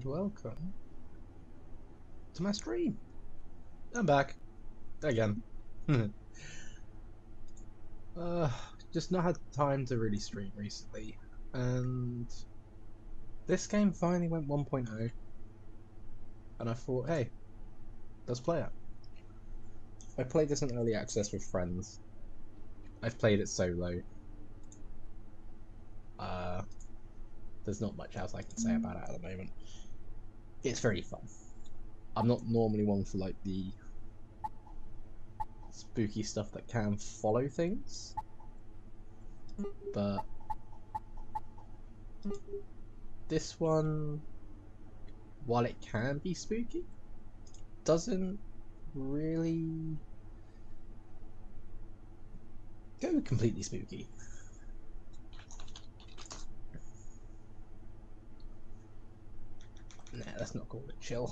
welcome to my stream. I'm back again. uh, just not had time to really stream recently, and this game finally went 1.0, and I thought, hey, let's play it. I played this in early access with friends. I've played it solo. There's not much else I can say about it at the moment. It's very fun. I'm not normally one for like the spooky stuff that can follow things, but this one, while it can be spooky, doesn't really go completely spooky. Nah, let's not call it chill.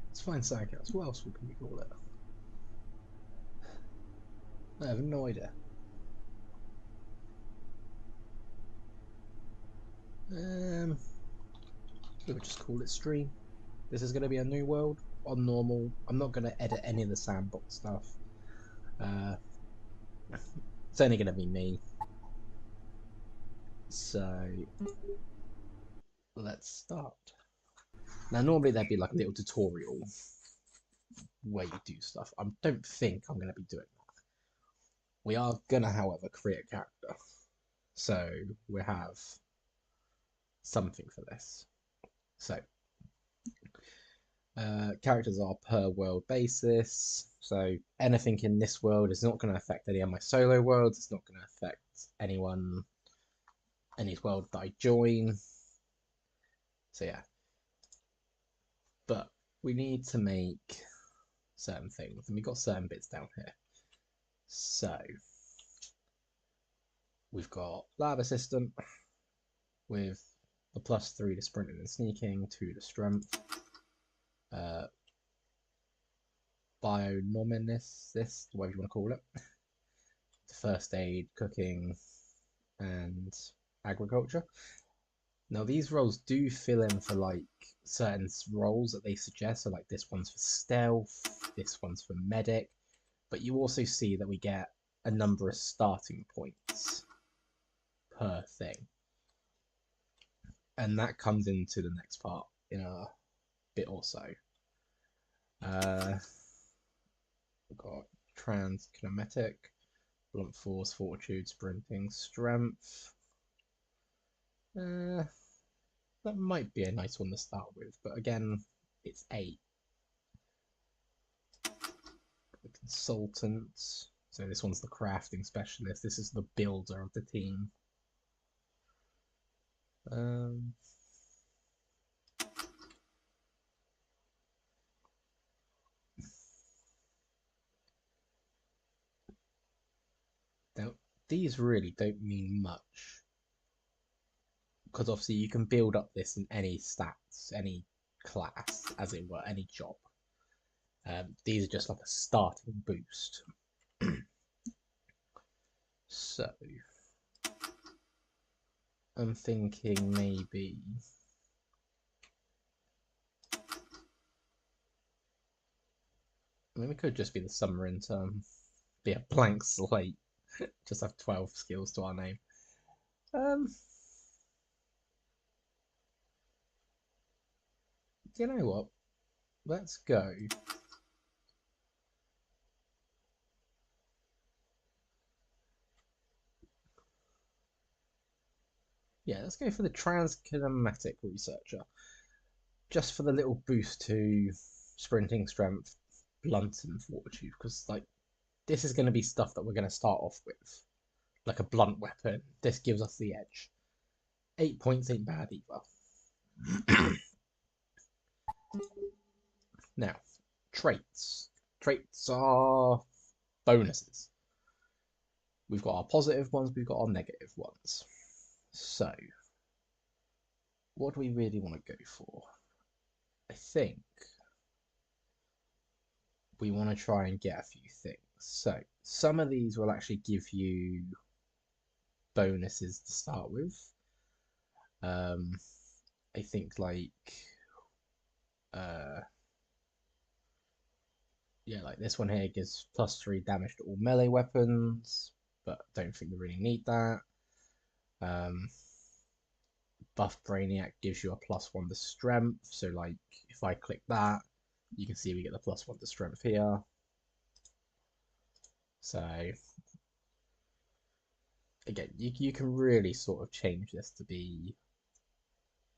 Let's find something else. What else can we call it? I have no idea. We'll just call it stream. This is going to be a new world on normal. I'm not going to edit any of the sandbox stuff. It's only going to be me. So let's start. Now, normally there'd be like a little tutorial where you do stuff. I don't think I'm going to be doing that. We are going to, however, create a character. So we have something for this. So characters are per world basis. So anything in this world is not going to affect any of my solo worlds. It's not going to affect any world that I join. So yeah. But we need to make certain things, and we've got certain bits down here. So we've got lab assistant with the +3 to sprinting and sneaking, 2 to strength, bionomicist, whatever you want to call it, first aid, cooking, and agriculture. Now these roles do fill in for like certain roles that they suggest. So like this one's for stealth, this one's for medic, but you also see that we get a number of starting points per thing, and that comes into the next part in a bit or so. We've got trans kinematic, blunt force, fortitude, sprinting, strength. That might be a nice one to start with, but again, it's 8. The consultant. So this one's the crafting specialist. This is the builder of the team. Now, these really don't mean much, because obviously you can build up this in any stats, any class, as it were, any job. These are just like a starting boost. So I'm thinking maybe it could just be the summer intern, be a blank slate, just have 12 skills to our name. You know what? Let's go. Yeah, let's go for the transkinematic researcher. Just for the little boost to sprinting, strength, blunt, and fortitude, because like this is going to be stuff that we're going to start off with, like a blunt weapon. This gives us the edge. 8 points ain't bad either. Now, traits. Traits are bonuses. We've got our positive ones, we've got our negative ones. So, what do we really want to go for? I think we want to try and get a few things. So, some of these will actually give you bonuses to start with. I think like Yeah, like this one here gives +3 damage to all melee weapons, but don't think we really need that. Buff Brainiac gives you a +1 to strength, so like if I click that, you can see we get the +1 to strength here. So again, you can really sort of change this to be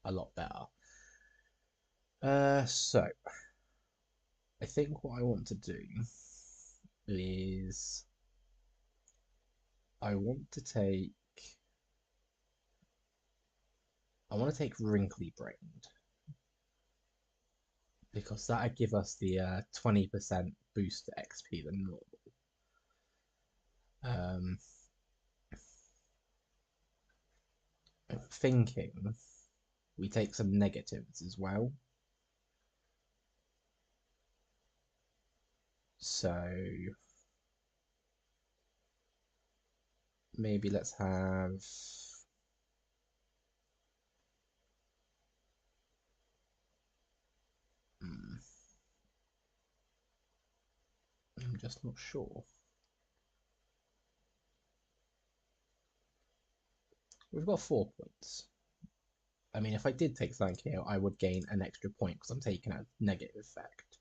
a lot better. So I think what I want to do is I want to take Wrinkly Brained because that'd give us the 20% boost to XP than normal. I'm thinking we take some negatives as well. So maybe let's have I'm just not sure. We've got 4 points. I mean, if I did take something here, I would gain an extra point because I'm taking a negative effect.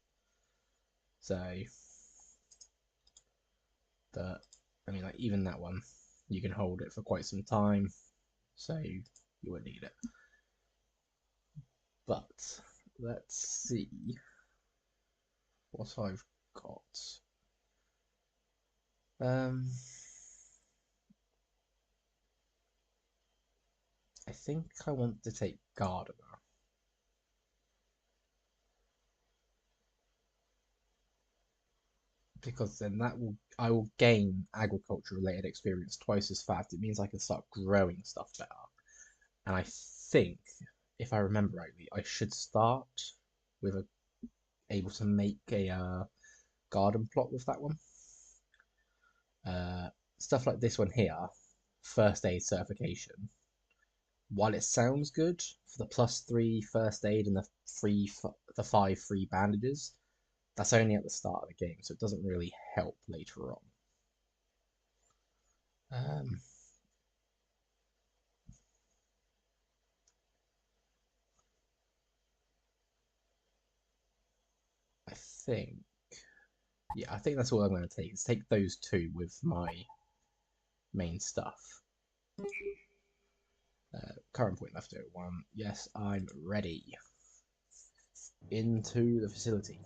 So, but I mean, like even that one, you can hold it for quite some time, so you won't need it. But let's see what I've got. I think I want to take Gardener. Because then I will gain agriculture related experience twice as fast. It means I can start growing stuff better. And I think, if I remember rightly, I should start with able to make a garden plot with that one. Stuff like this one here, first aid certification. While it sounds good for the +3 first aid and the 5 free bandages, that's only at the start of the game, so it doesn't really help later on. I think, yeah, I think that's all I'm going to take. Is take those 2 with my main stuff. Current point left at 1. Yes, I'm ready. Into the facility.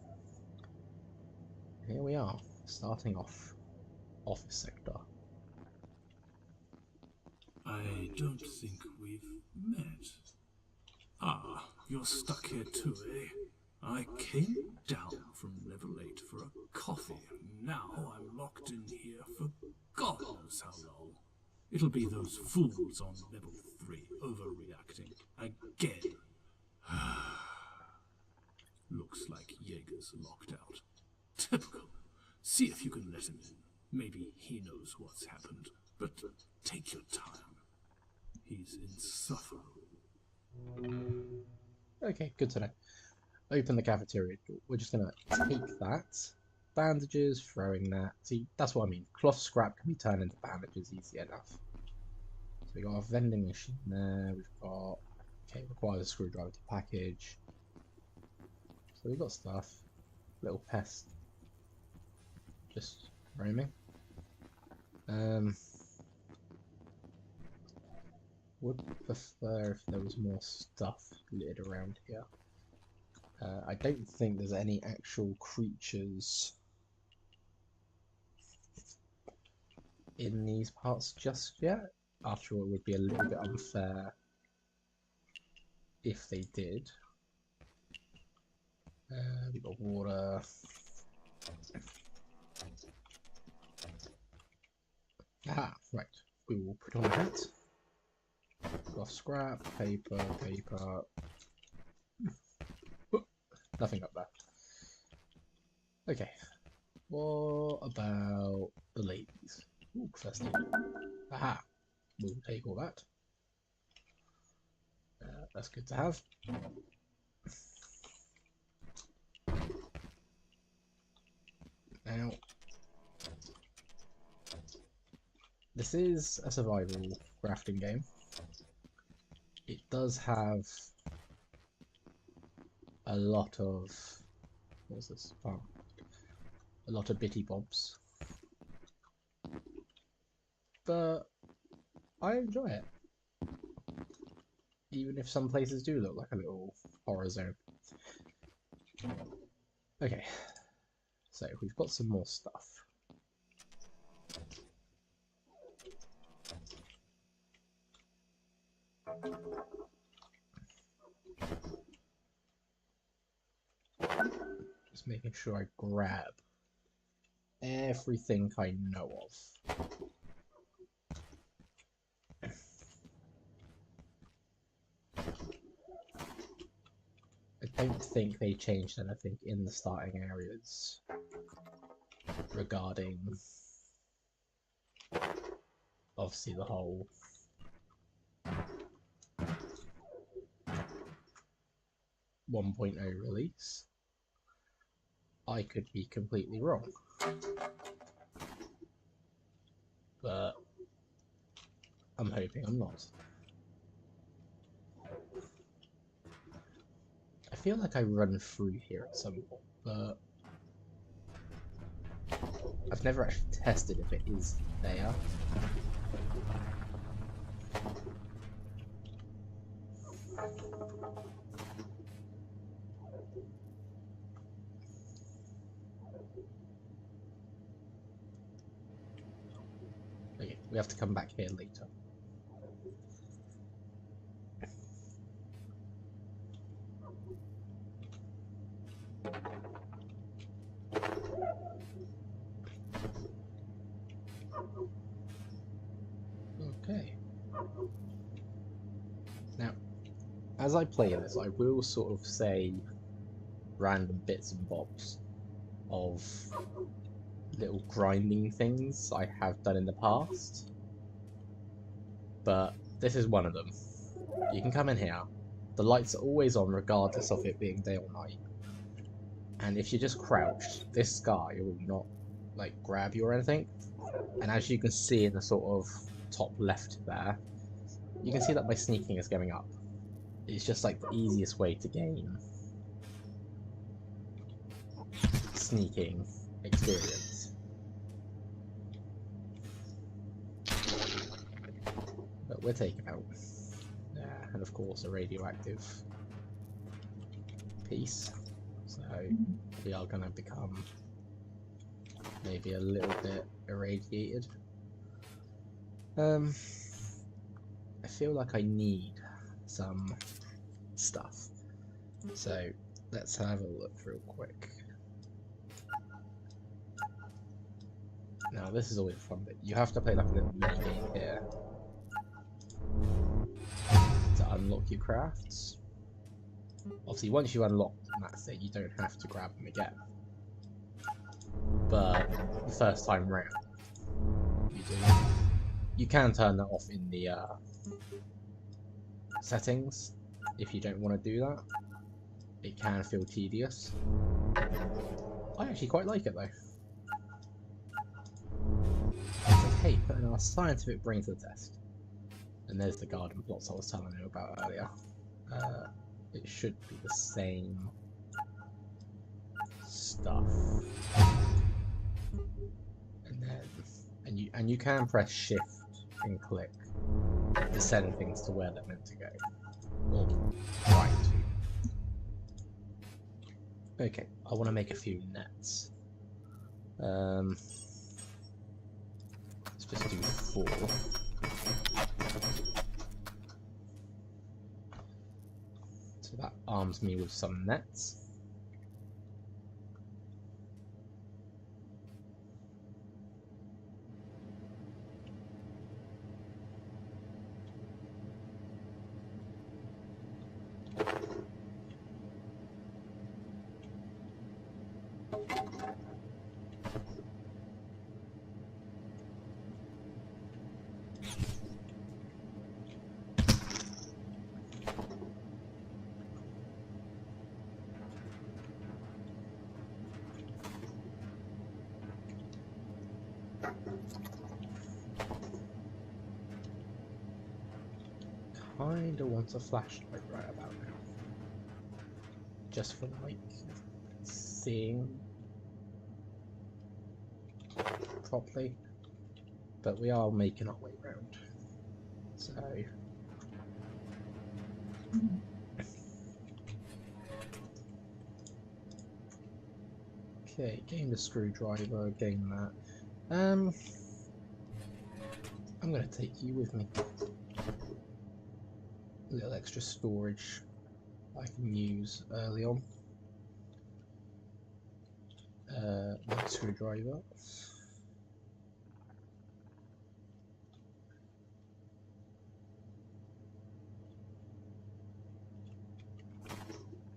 Here we are, starting off. Office sector. I don't think we've met. Ah, you're stuck here too, eh? I came down from level 8 for a coffee. Now I'm locked in here for God knows how long. It'll be those fools on level 3 overreacting again. Looks like Jaeger's locked out. Typical. See if you can let him in. Maybe he knows what's happened. But take your time. He's insufferable. Okay, good to know. Open the cafeteria door. We're just going to take that. Bandages, throwing that. See, that's what I mean. Cloth scrap can be turned into bandages easy enough. So we got our vending machine there. We've got, okay, requires a screwdriver to package. So we've got stuff. Little pest. Just roaming. Would prefer if there was more stuff littered around here. I don't think there's any actual creatures in these parts just yet. After all, it would be a little bit unfair if they did. We've got water. Ah, right. We will put on a hat. Off scrap, paper. Nothing up there. Okay. What about the ladies? Ooh, first aid. Aha. We'll take all that. That's good to have. This is a survival crafting game. It does have a lot of what's this? Oh, a lot of bitty bobs, but I enjoy it. Even if some places do look like a little horror zone. Okay, so we've got some more stuff. Just making sure I grab everything I know of. I don't think they changed anything in the starting areas regarding obviously the whole one release. I could be completely wrong, but I'm hoping I'm not. I feel like I run through here at some point, but I've never actually tested if it is there. Okay, we have to come back here later. Okay. Now, as I play this, I will sort of say random bits and bobs of little grinding things I have done in the past, but this is one of them. You can come in here, the lights are always on regardless of it being day or night, and if you just crouch, this guy will not like grab you or anything. And as you can see in the sort of top left there, you can see that my sneaking is going up. It's just like the easiest way to gain sneaking experience. But we're taken out. And of course a radioactive piece. So we are going to become maybe a little bit irradiated. I feel like I need some stuff. So let's have a look real quick. Now this is always a fun bit. You have to play like a little mini game here to unlock your crafts. Obviously once you unlock them, that's it, you don't have to grab them again. But the first time round, you do. You can turn that off in the settings if you don't want to do that. It can feel tedious. I actually quite like it though. It's like, hey, putting our scientific brain to the test. And there's the garden plots I was telling you about earlier. It should be the same stuff. And then, and you can press shift and click to send things to where they're meant to go. Or right to. Okay, I want to make a few nets. Let's just do 4. So that arms me with some nets. kinda want a flashlight right about now. Just for like seeing properly. But we are making our way round. So okay, gain the screwdriver, gain that. I'm gonna take you with me. A little extra storage I can use early on. Another screwdriver.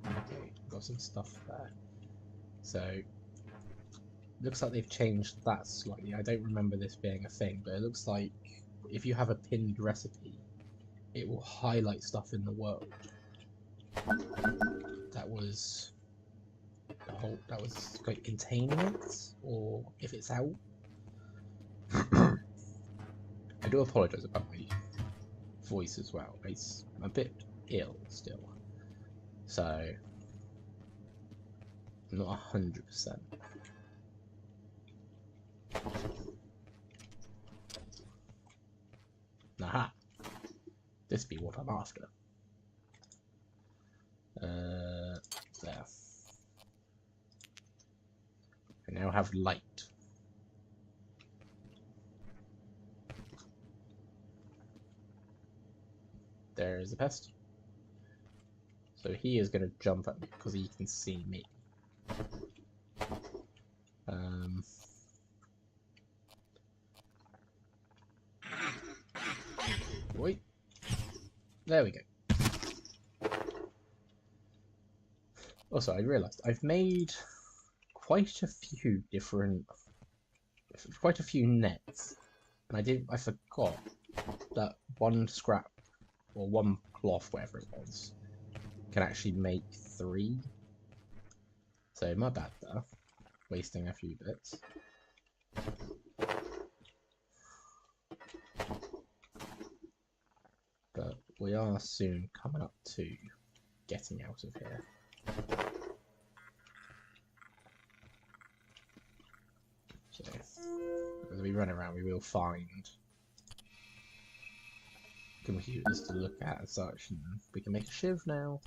Okay, got some stuff there. So looks like they've changed that slightly. I don't remember this being a thing, but it looks like if you have a pinned recipe, it will highlight stuff in the world. That was like containing it, or if it's out. I do apologise about my voice as well. It's a bit ill still, so I'm not 100%. Aha! This be what I'm after. There. I now have light. There is a pest. So he is going to jump at me because he can see me. Wait. There we go. Also, I realised I've made quite a few nets, and I forgot that one scrap or one cloth, whatever it was, can actually make 3. So my bad there, wasting a few bits. But we are soon coming up to getting out of here. So, as we run around, we will find computers to look at and such, and we can make a shiv now.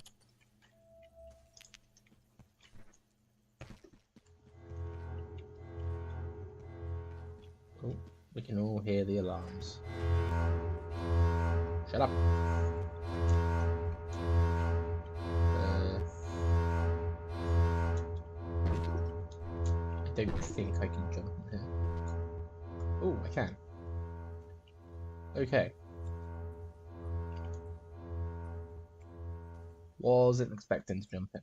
Oh, we can all hear the alarms. Shut up. I don't think I can jump in here. Oh, I can. Okay. Wasn't expecting to jump in.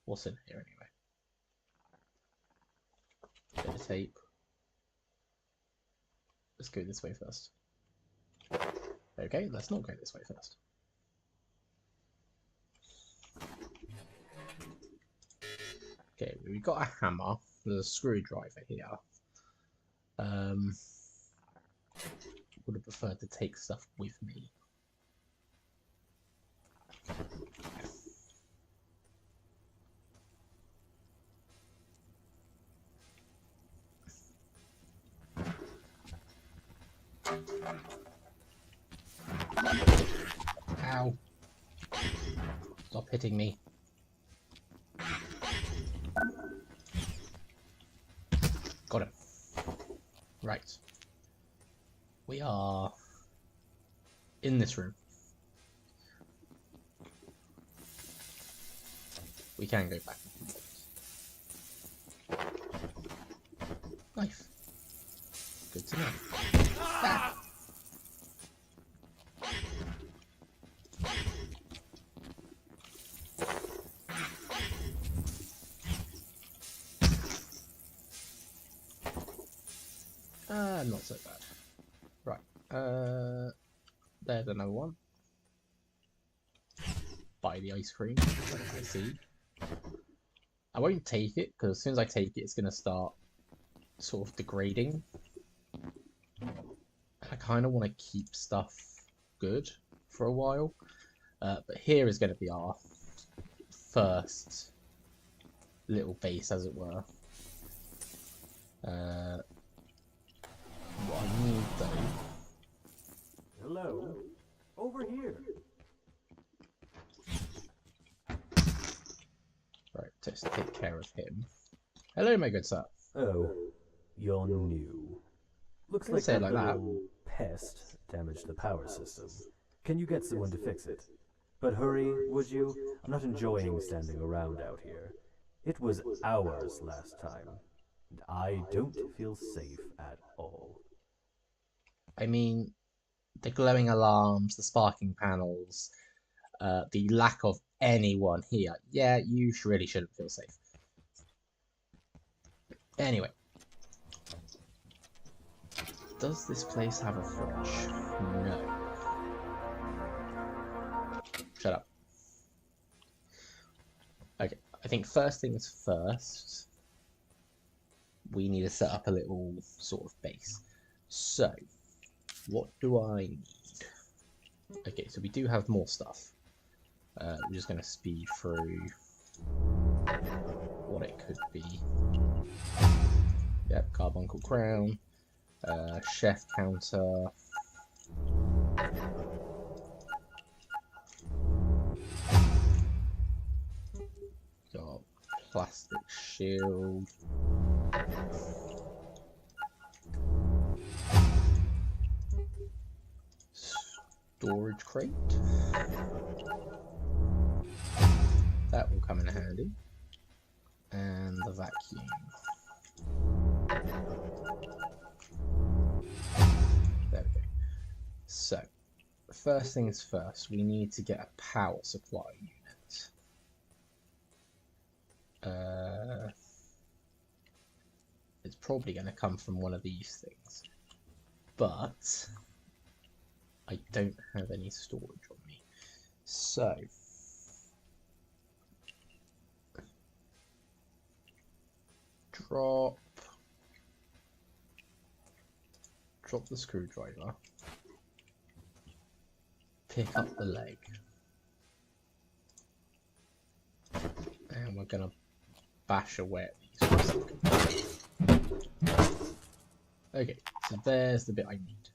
What's in here anyway? Bit of tape. Let's go this way first. Okay, let's not go this way first. Okay, we've got a hammer. There's a screwdriver here. Would have preferred to take stuff with me. Ow. Stop hitting me. Got him. Right. We are in this room. We can go back. Knife. Good to know. Ah! Not so bad. Right. There's another one. Buy the ice cream. I see. I won't take it because as soon as I take it, it's going to start sort of degrading. I kind of want to keep stuff good for a while. But here is going to be our first little base, as it were. What I need though. Hello, over here. Right, just take care of him. Hello, my good sir. Oh, you're new. Looks Don't like say it that like that. little pest damaged the power system. Can you get someone to fix it? But hurry, would you? I'm not enjoying standing around out here. It was hours last time, and I don't feel safe at all. I mean, the glowing alarms, the sparking panels, the lack of anyone here. Yeah, you really shouldn't feel safe. Anyway. Does this place have a fridge? No. Shut up. Okay, I think first things first, we need to set up a little sort of base. So, what do I need? Okay, so we do have more stuff. We're just going to speed through what it could be. Yep, carbuncle crown. Chef counter. Got plastic shield. Storage crate. That will come in handy. And the vacuum. There we go. So, first things first, we need to get a power supply unit. It's probably going to come from one of these things, but I don't have any storage on me. So, drop the screwdriver, pick up the leg, and we're going to bash away at these for a second. Okay, so there's the bit I need.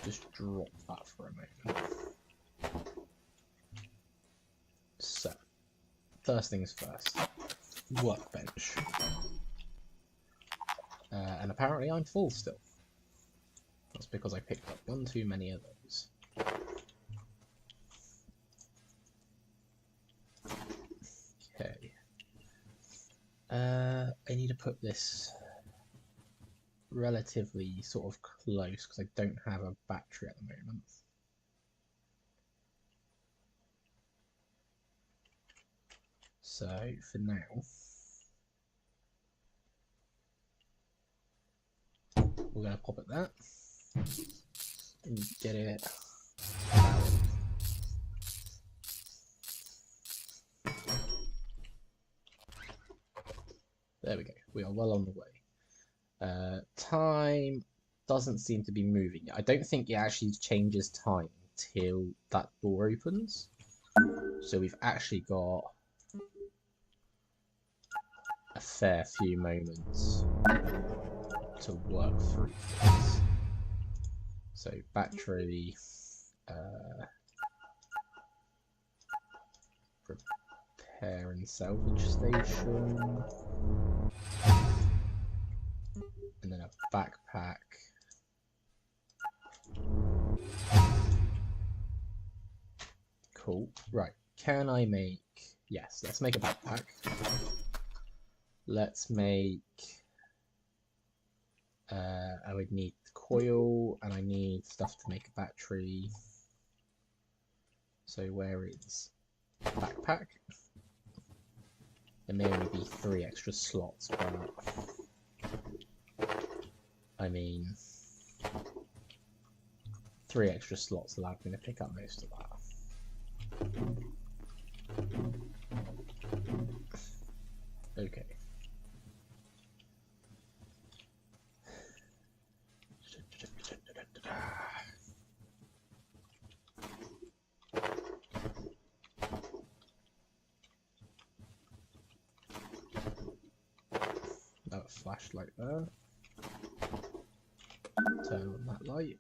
Just drop that for a moment. So, first things first, workbench. And apparently I'm full still. That's because I picked up one too many of those. Okay. I need to put this relatively sort of close because I don't have a battery at the moment. So for now, we're going to pop it there and get it powered. There we go, we are well on the way. Time doesn't seem to be moving yet. I don't think it actually changes time till that door opens. So we've actually got a fair few moments to work through things. So battery, repair and salvage station, and then a backpack. Cool. Right. Can I make... Yes, let's make a backpack. Let's make... I would need coil, and I need stuff to make a battery. So where is backpack? There may only be 3 extra slots, but... I mean... 3 extra slots allowed me to pick up most of that. Okay. a flashlight there. Turn on that light.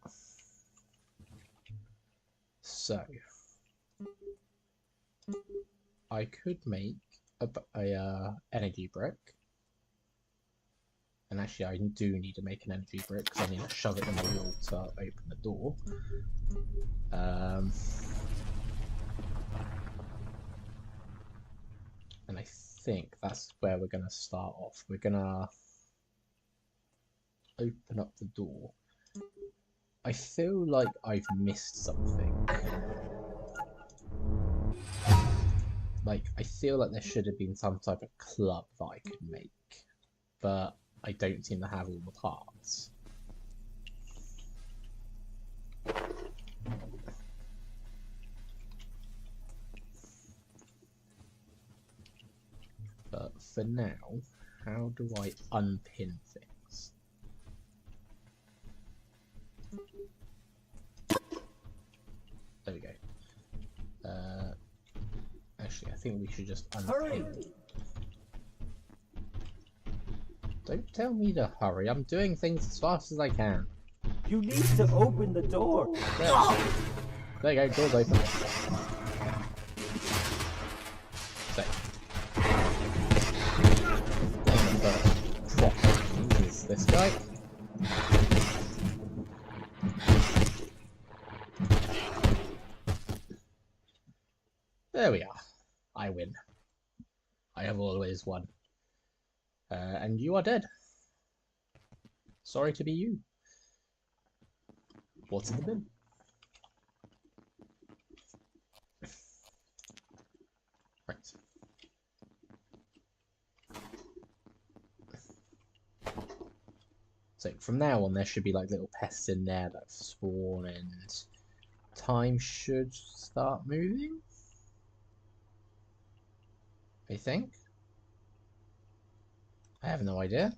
So I could make a energy brick. And actually I do need to make an energy brick because I need to shove it in the wall to open the door. And I think that's where we're going to start off. We're going to open up the door. I feel like I've missed something. Like, I feel like there should have been some type of club that I could make. But I don't seem to have all the parts. But for now, how do I unpin things? There we go. Actually, I think we should just unpin. Hurry! Don't tell me to hurry. I'm doing things as fast as I can. You need to open the door. There you go, door's open. So. Is this guy? There we are. I win. I have always won. And you are dead. Sorry to be you. What's in the bin? Right. So from now on there should be like little pests in there that spawn and time should start moving. I think. I have no idea.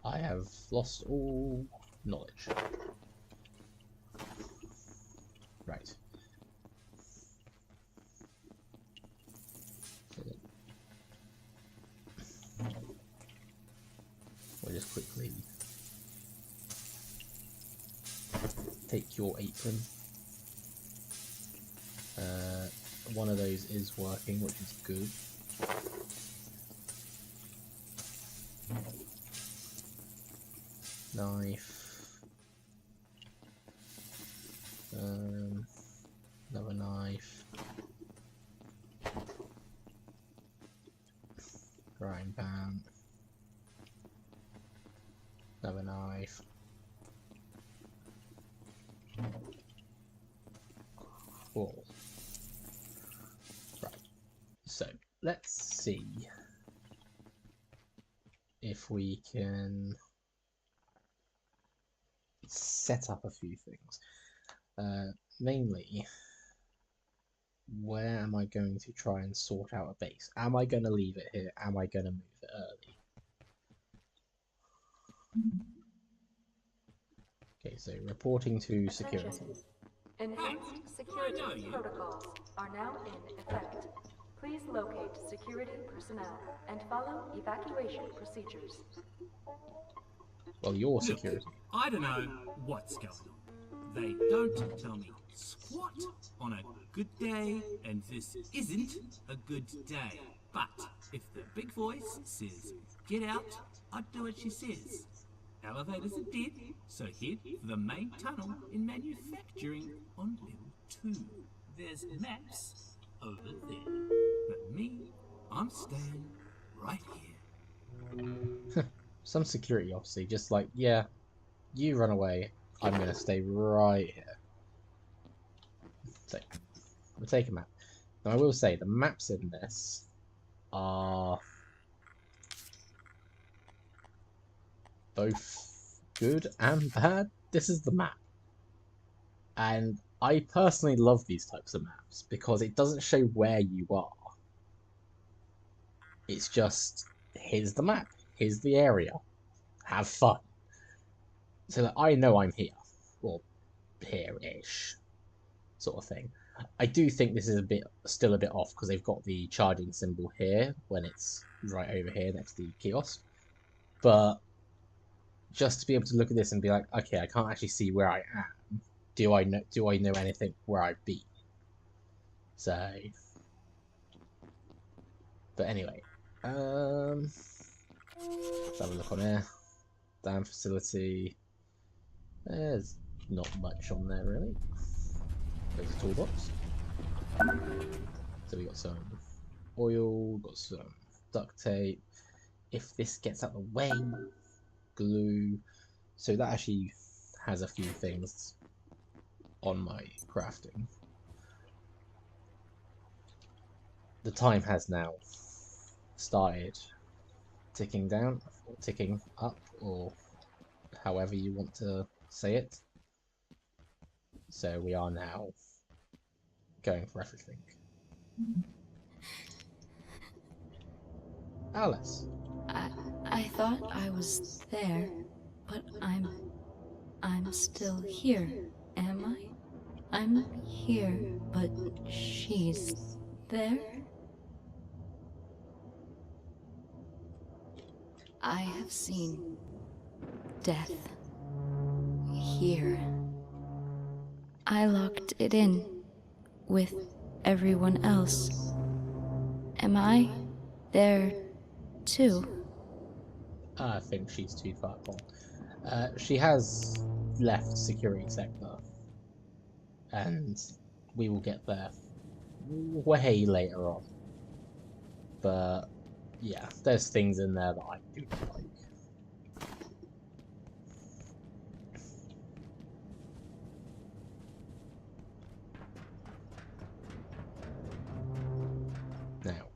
I have lost all knowledge. Right. We'll just quickly take your apron. One of those is working, which is good. Knife. Another knife. Frying pan. Another knife. Cool. Right. So let's see if we can set up a few things. Mainly, where am I going to try and sort out a base? Am I going to leave it here? Am I going to move it early? Okay, so reporting to security. Enhanced security protocols are now in effect. Please locate security personnel and follow evacuation procedures. Well, your security. I don't know what's going on. They don't tell me squat on a good day, and this isn't a good day. But if the big voice says, get out, I'd do what she says. Elevators are dead, so head for the main tunnel in manufacturing on level 2. There's maps over there. But me, I'm staying right here. Some security officer just like, yeah, you run away, I'm gonna stay right here. So, we'll take a map. Now I will say, the maps in this are both good and bad. This is the map. And I personally love these types of maps because it doesn't show where you are. It's just, here's the map, here's the area, have fun. So that I know I'm here, or here-ish, sort of thing. I do think this is still a bit off because they've got the charging symbol here when it's right over here next to the kiosk. But just to be able to look at this and be like, okay, I can't actually see where I am. Do I know anything where I've been? So, but anyway, let's have a look on here. Dam facility. There's not much on there really. There's a toolbox. So we got some oil, got some duct tape. If this gets out the way, glue. So that actually has a few things on my crafting. The time has now started ticking down, or ticking up, or however you want to say it. So we are now going for everything. Alice. I thought I was there, but I'm still here, am I? I'm here, but she's there? I have seen death here. I locked it in with everyone else. Am I there too? I think she's too far gone. She has left security sector, and we will get there way later on. But yeah, there's things in there that I do not like. Now,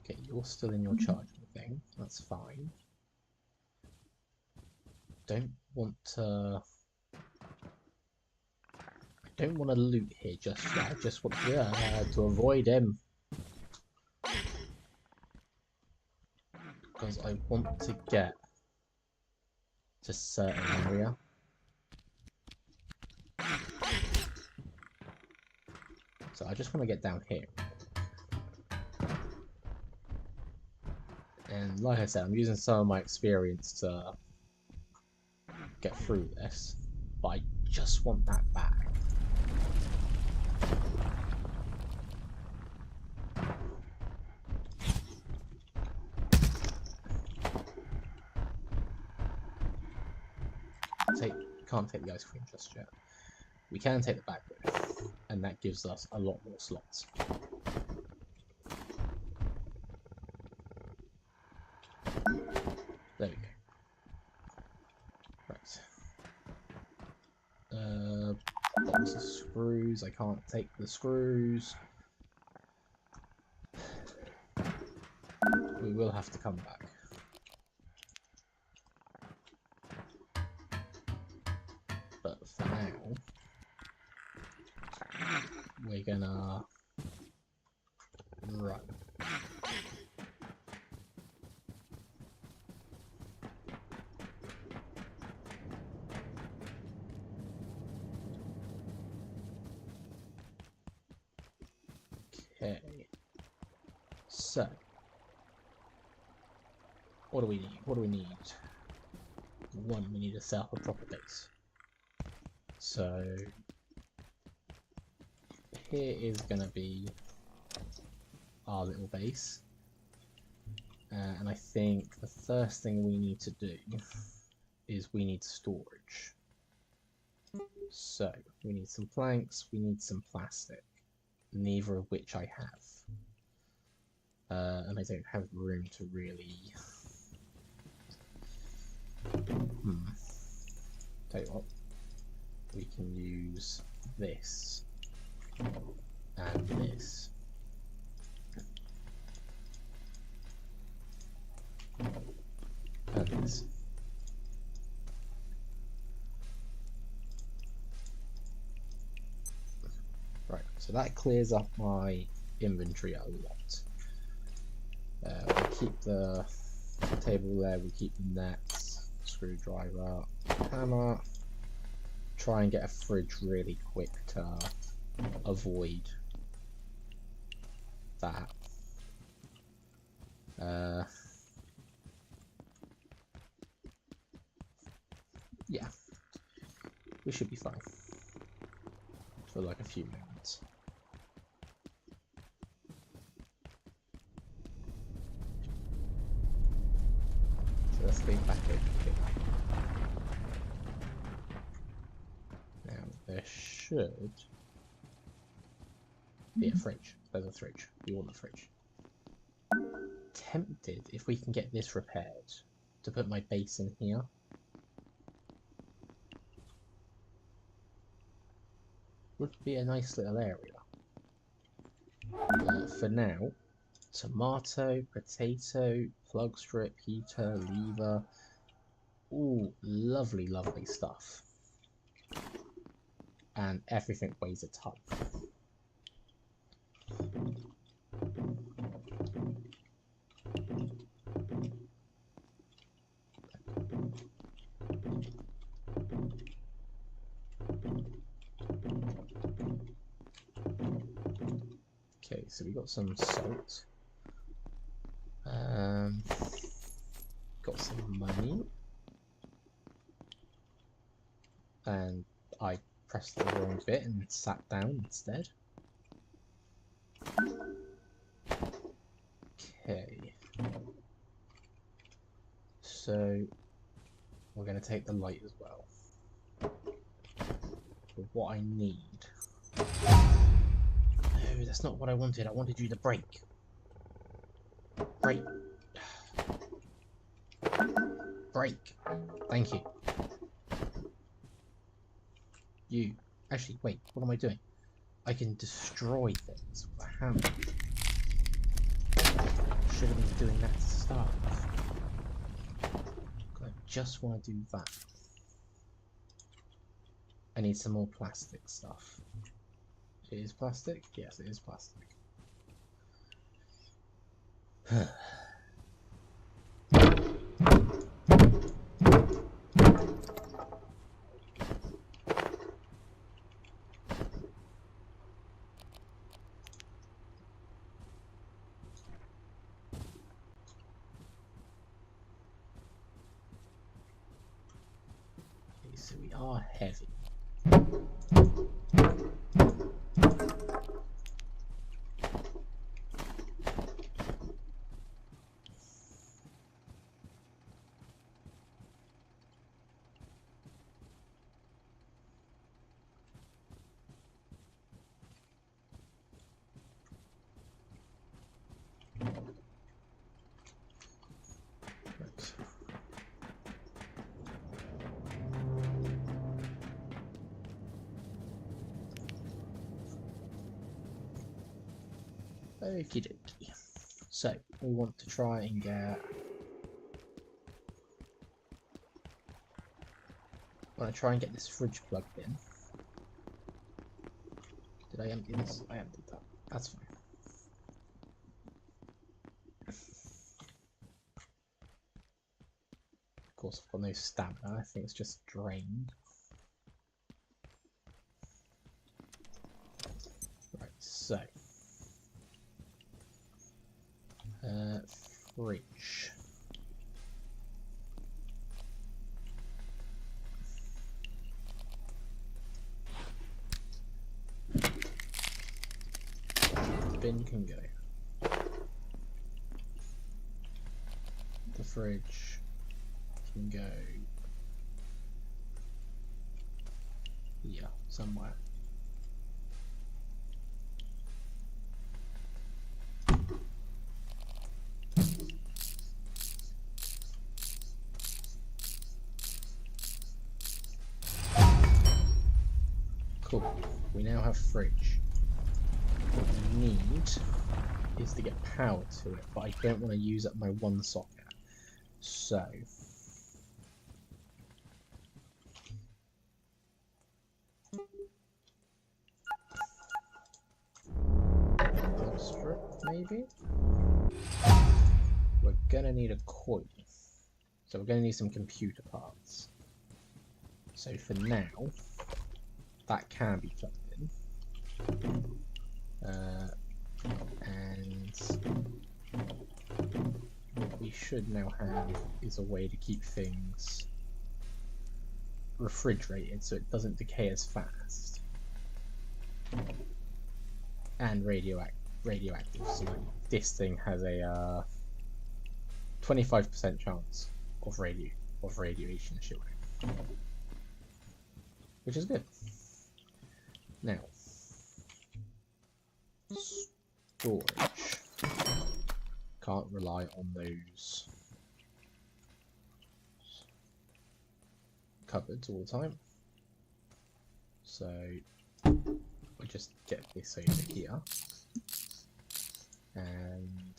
okay, you're still in your charging thing. That's fine. Don't want to. I don't want to loot here just yet. I just want to avoid him. Because I want to get to a certain area. So I just want to get down here. And like I said, I'm using some of my experience to get through this. But I just want that back. Can't take the ice cream just yet. We can take the back though, and that gives us a lot more slots. There we go. Right. Box of screws. I can't take the screws. We will have to come back. But for now, we're gonna run. Okay. So, what do we need? What do we need? One, we need to set up a proper base. So here is going to be our little base, and I think the first thing we need to do is we need storage. So we need some planks, we need some plastic, neither of which I have, and I don't have room to really tell you what, we can use this and this. And this. Right, so that clears up my inventory a lot. We keep the table there, we keep the nets, screwdriver, hammer, try and get a fridge really quick to avoid that. Yeah, we should be fine for like a few moments. So let's go back over here. Now there should be a fridge. There's a fridge. We want the fridge. Tempted, if we can get this repaired, to put my base in here. Would be a nice little area. For now, tomato, potato, plug strip, heater, lever. Ooh, lovely, lovely stuff. And everything weighs a ton. Okay, so we got some salt. Got some money. And I pressed the wrong bit and sat down instead. Okay. So we're going to take the light as well. But what I need... No, that's not what I wanted. I wanted you to break. Break. Break. Thank you. You. Actually, wait. What am I doing? I can destroy things with a hammer. Should have been doing that to start with. I just want to do that. I need some more plastic stuff. It is plastic? Yes, it is plastic. So we are heavy. Okie dokie. So we want to try and get. I want to try and get this fridge plugged in. Did I empty this? I emptied that. That's fine. Of course, I've got no stamina. I think it's just drained. Right, so. Fridge. The bin can go. The fridge can go. Yeah, somewhere. Cool. We now have fridge. What we need is to get power to it, but I don't want to use up my one socket. So strip, maybe? We're gonna need a coil. So we're gonna need some computer parts. So for now, that can be plugged in. And what we should now have is a way to keep things refrigerated so it doesn't decay as fast. And radioactive, so like this thing has a 25% chance of radiation shielding, which is good. Now, storage. Can't rely on those cupboards all the time, so we'll just get this over here, and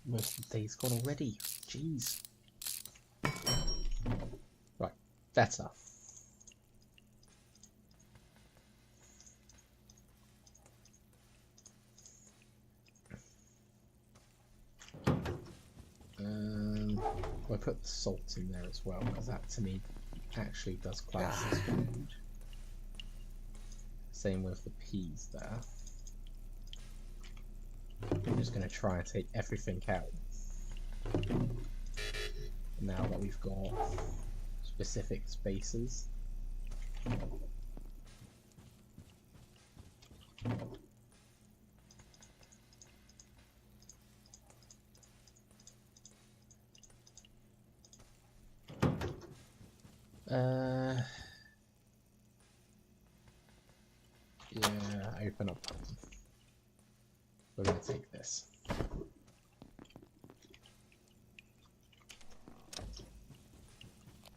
most of the day's gone already. Jeez. Right, better. I'll put the salt in there as well, because that to me actually does class as food. Same with the peas there. I'm just going to try and take everything out. Now that we've got specific spaces. Yeah, open up. We're going to take this.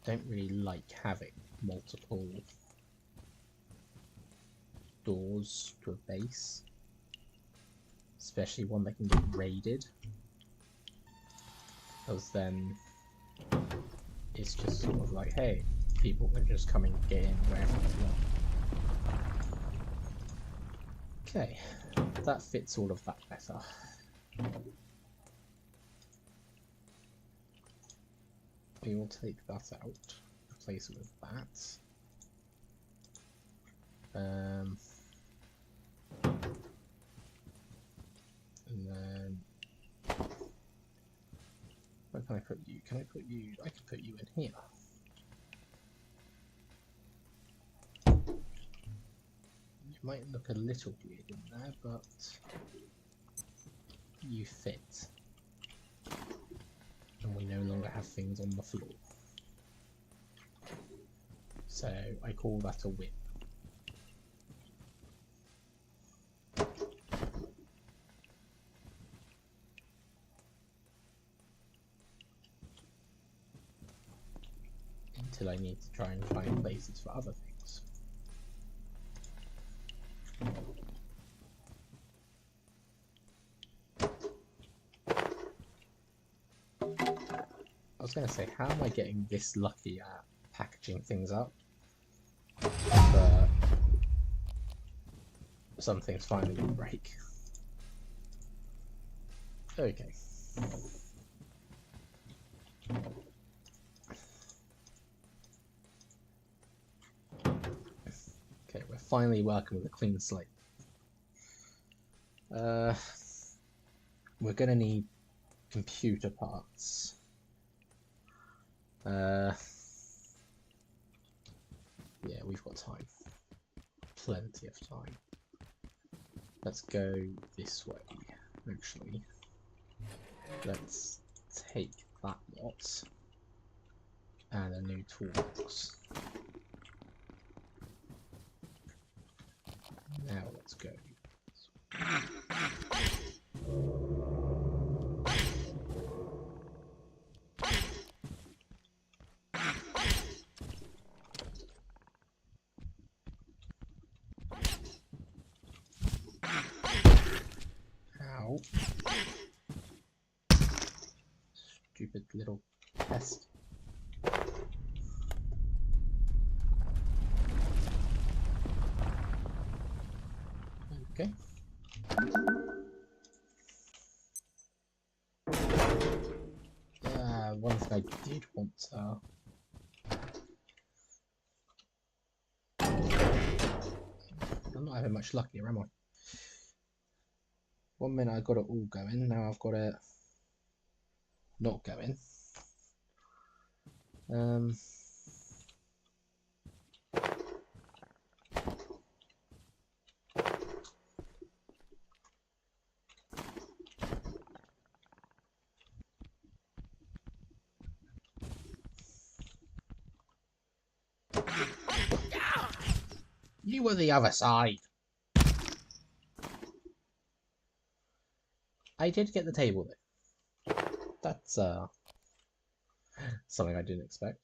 Don't really like having multiple doors to a base, especially one that can get raided, because then it's just sort of like, hey, people can just come and get in wherever they want. Okay, that fits all of that better. We will take that out, replace it with that. And then, where can I put you? Can I put you? I can put you in here. You might look a little weird in there, but you fit. And we no longer have things on the floor. So I call that a whip. Until I need to try and find places for other things. I was going to say, how am I getting this lucky at packaging things up? But some things finally will break. Okay. Okay, we're finally working with a clean slate. We're going to need computer parts. Yeah, we've got time. Plenty of time. Let's go this way, actually. Let's take that lot. And a new toolbox. Now let's go. Ow. Stupid little pest. Okay. One thing I did want to not having much luck here, am I? 1 minute I got it all going, now I've got it not going. You were the other side. I did get the table though. That's something I didn't expect.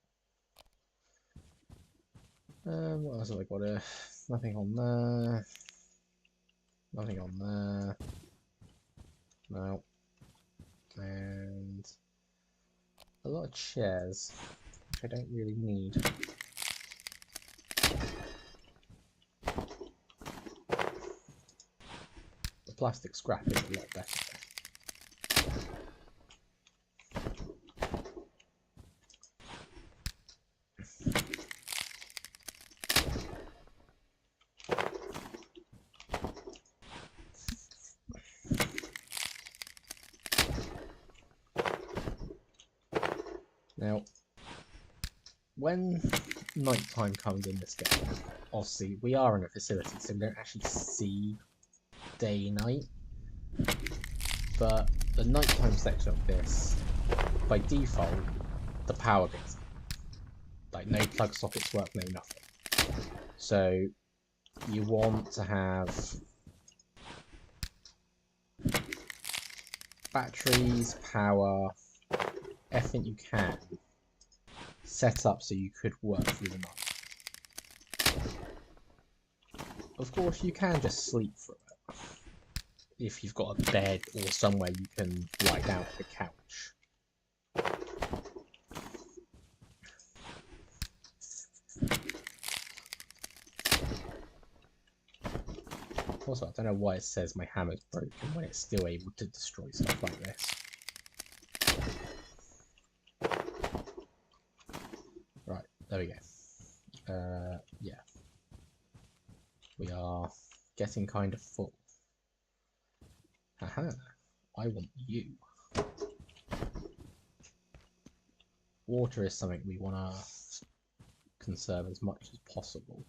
What else have I got here? Nothing on there. Nothing on there. No. And a lot of chairs, which I don't really need. The plastic scrap is a lot better. Now, when nighttime comes in this game, obviously we are in a facility, so we don't actually see day-night. But the nighttime section of this, by default, the power goes out. Like, no plug sockets work, no nothing. So you want to have batteries, power, everything you can set up so you could work through the night. Of course, you can just sleep through it if you've got a bed or somewhere you can lie down on the couch. Also, I don't know why it says my hammer's broken when it's still able to destroy stuff like this. Right, there we go. Yeah. We are getting kind of full. Haha, I want you. Water is something we want to conserve as much as possible.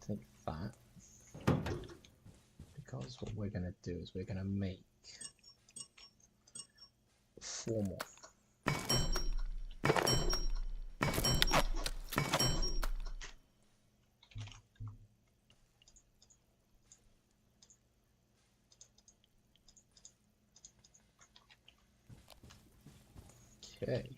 Take that, because what we're going to do is we're going to make 4 more. Okay.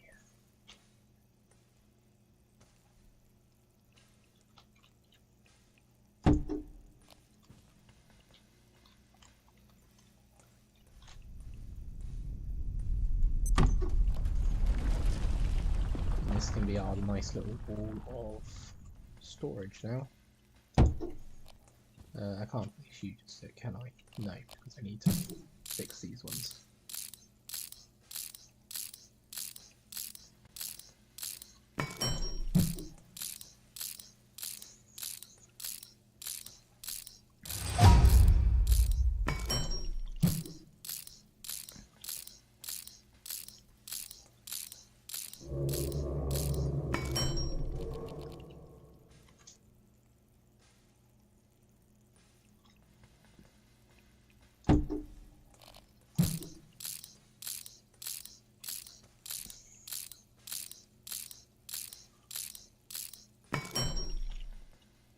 This can be our nice little ball of storage now. I can't use it, can I? No, because I need to fix these ones.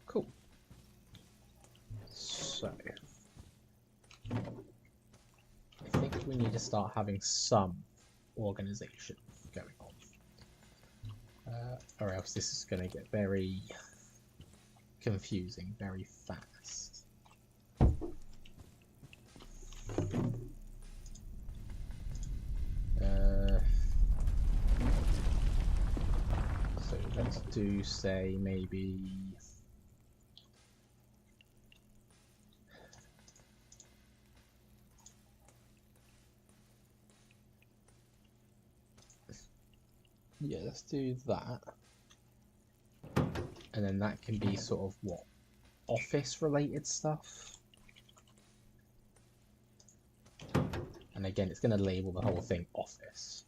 Cool. So, I think we need to start having some organization going on. Or else this is going to get very confusing very fast. do say maybe... Yeah, let's do that. And then that can be sort of what? Office related stuff. And again, it's going to label the whole thing office.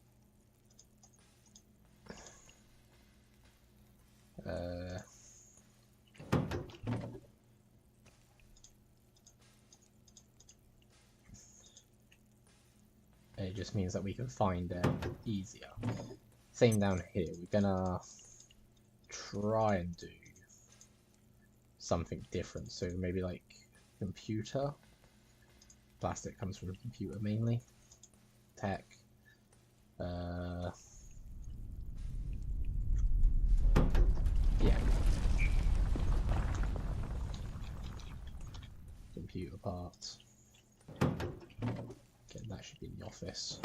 It just means that we can find it easier. Same down here, we're gonna try and do something different. So maybe like computer. Plastic comes from computer mainly. Tech. Yeah. Computer parts. Okay, that should be in the office.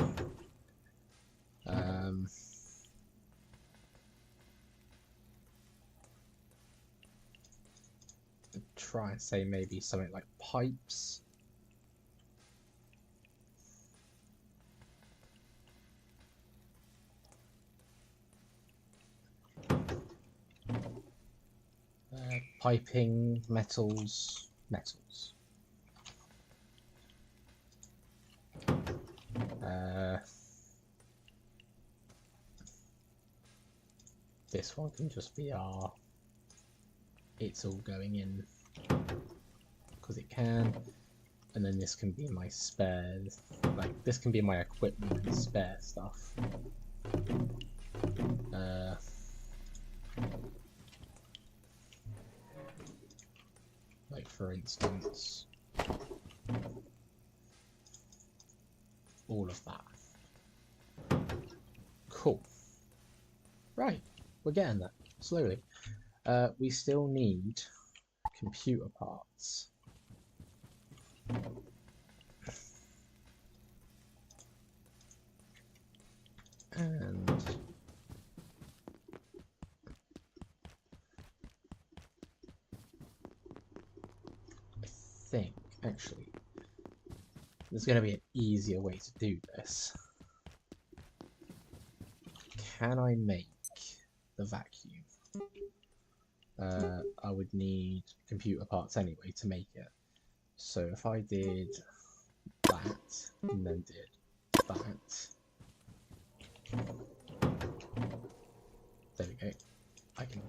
Try and say maybe something like pipes. Piping, metals. This one can just be our... It's all going in because it can, and then this can be my spares. Like this can be my equipment and spare stuff. Like for instance, all of that. Cool. Right, we're getting there slowly. We still need computer parts. And I think actually there's going to be an easier way to do this. Can I make the vacuum? I would need computer parts anyway to make it. So if I did that and then did that, there we go. I can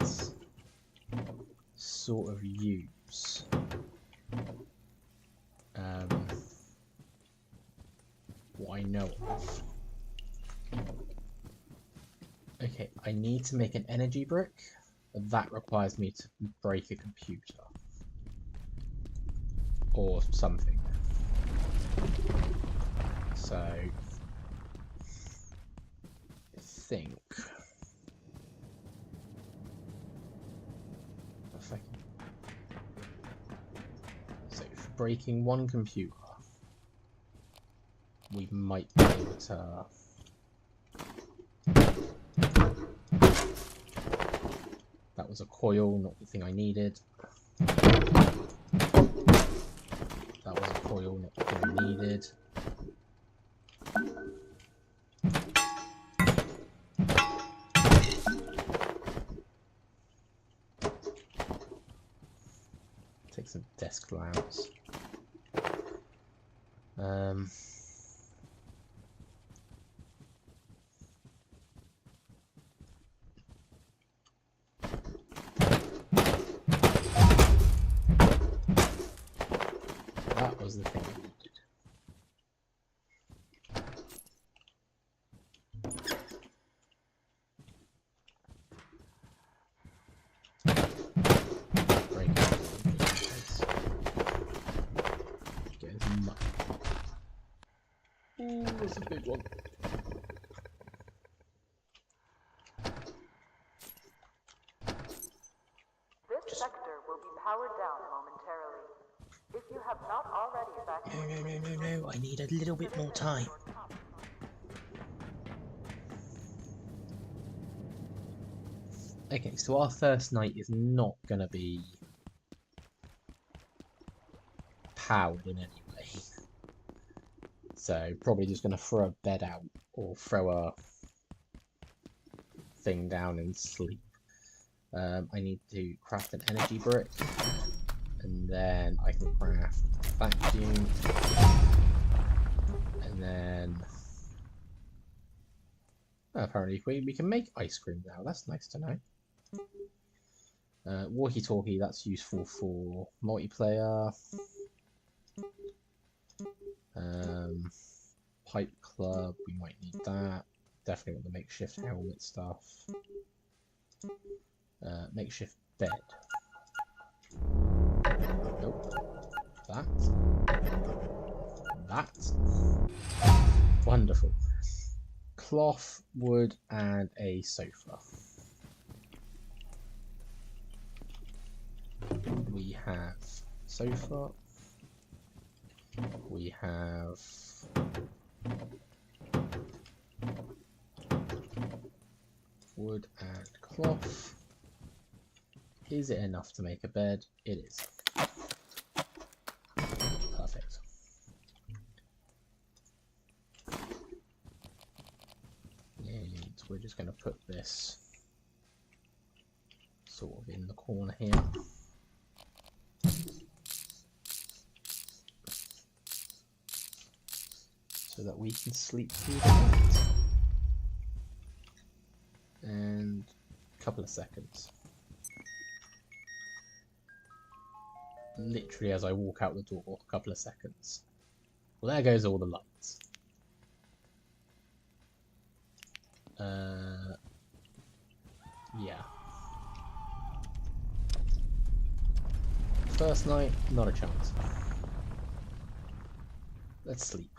sort of use what I know of. Okay, I need to make an energy brick. That requires me to break a computer or something. So I think if I can... So for breaking one computer, we might be able to... That was a coil, not the thing I needed. That was a coil, not the thing I needed. Take some desk lamps. That was the thing I needed. Break it. Get his muck. Ooh, that's a big one. This sector will be powered down momentarily. If you have not already evacuated... No, I need a little bit more time. Okay, so our first night is not going to be powered in any way. So probably just going to throw a bed out or throw a thing down and sleep. I need to craft an energy brick, and then I can craft vacuum, and then apparently we can make ice cream now. That's nice to know. Walkie-talkie, that's useful for multiplayer. Pipe club, we might need that. Definitely want the makeshift helmet stuff. Makeshift bed. Nope. That. Wonderful. Cloth, wood, and a sofa. We have sofa. We have wood and cloth. Is it enough to make a bed? It is. Perfect. And we're just going to put this sort of in the corner here. So that we can sleep through the night. And a couple of seconds. Literally as I walk out the door, a couple of seconds. Well, there goes all the lights. Yeah. First night, not a chance. Let's sleep.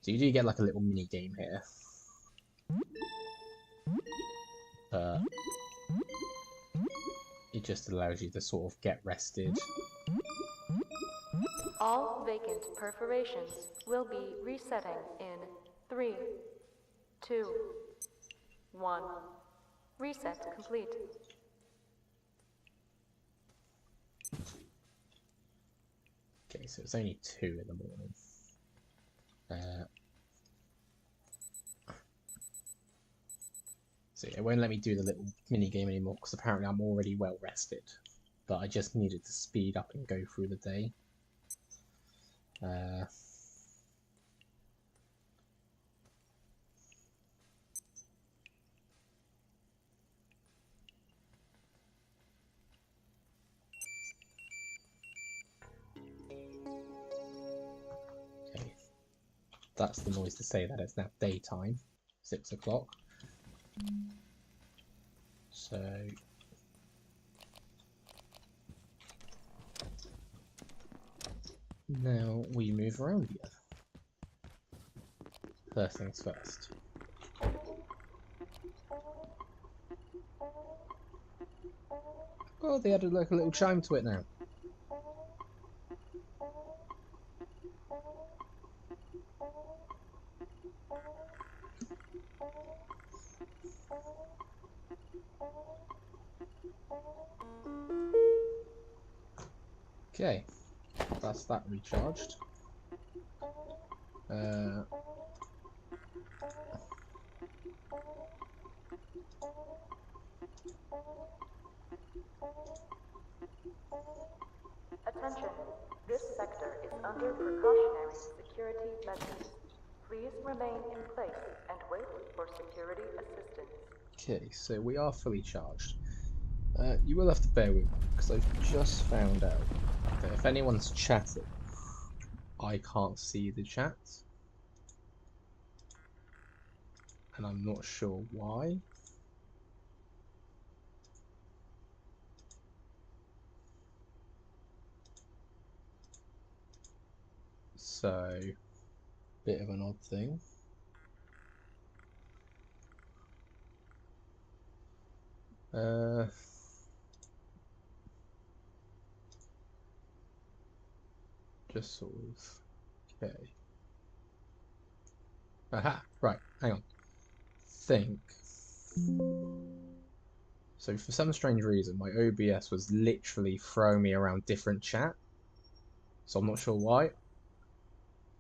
So you do get like a little mini game here. It just allows you to sort of get rested. All vacant perforations will be resetting in 3, 2, 1. Reset complete. Okay, so it's only 2 in the morning. So it won't let me do the little mini game anymore because apparently I'm already well rested. But I just needed to speed up and go through the day. Okay, that's the noise to say that it's now daytime, 6 o'clock. So now we move around again. First things first. Oh, they added like a little chime to it now. Okay, that's that recharged. Attention, this sector is under precautionary security measures. Please remain in place and wait for security assistance. Okay, so we are fully charged. You will have to bear with me because I've just found out that if anyone's chatting, I can't see the chat. And I'm not sure why. So, bit of an odd thing. Just sort of, okay. Aha, right, hang on. Think So for some strange reason, my OBS was literally throwing me around different chat. So I'm not sure why.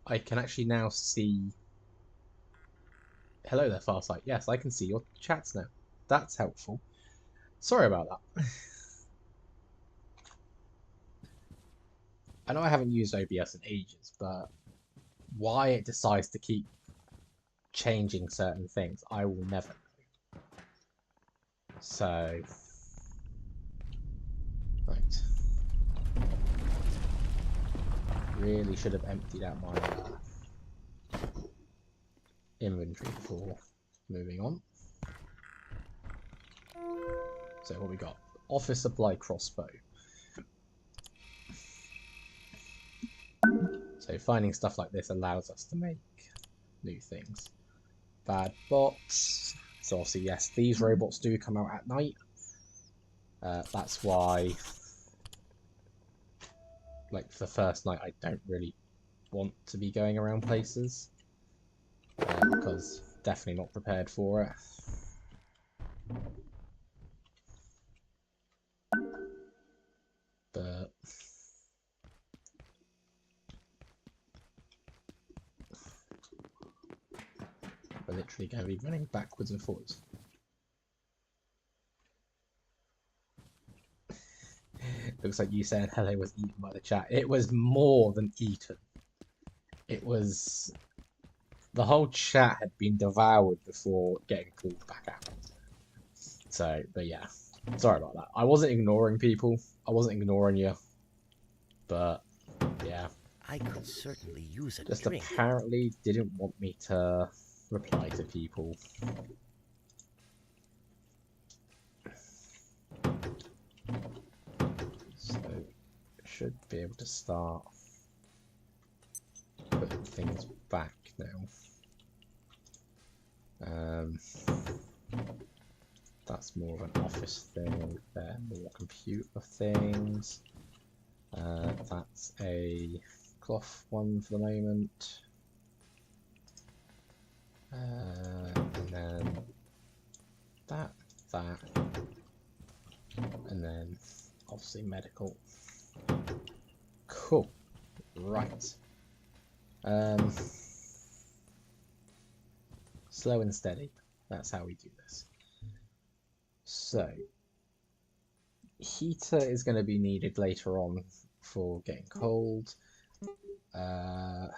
I can actually now see... Hello there, Farsight. Yes, I can see your chats now. That's helpful. Sorry about that. I know I haven't used OBS in ages, but why it decides to keep changing certain things, I will never know. So... Right. Really should have emptied out my inventory before moving on. So what we got? Office supply crossbow. So finding stuff like this allows us to make new things. Bad bots. So obviously yes, these robots do come out at night. That's why, like, for the first night I don't really want to be going around places. Because definitely not prepared for it. But we're literally going to be running backwards and forwards. Looks like you saying hello was eaten by the chat. It was more than eaten. It was... The whole chat had been devoured before getting called back out. So, but yeah. Sorry about that. I wasn't ignoring people. I wasn't ignoring you. But, yeah. I could certainly use a Just drink. apparently didn't want me to reply to people. So, should be able to start putting things back now. That's more of an office thing. There, more computer things. That's a cloth one for the moment. And then that, and then obviously medical. Cool. Right. Slow and steady. That's how we do this. So, heater is going to be needed later on for getting cold. For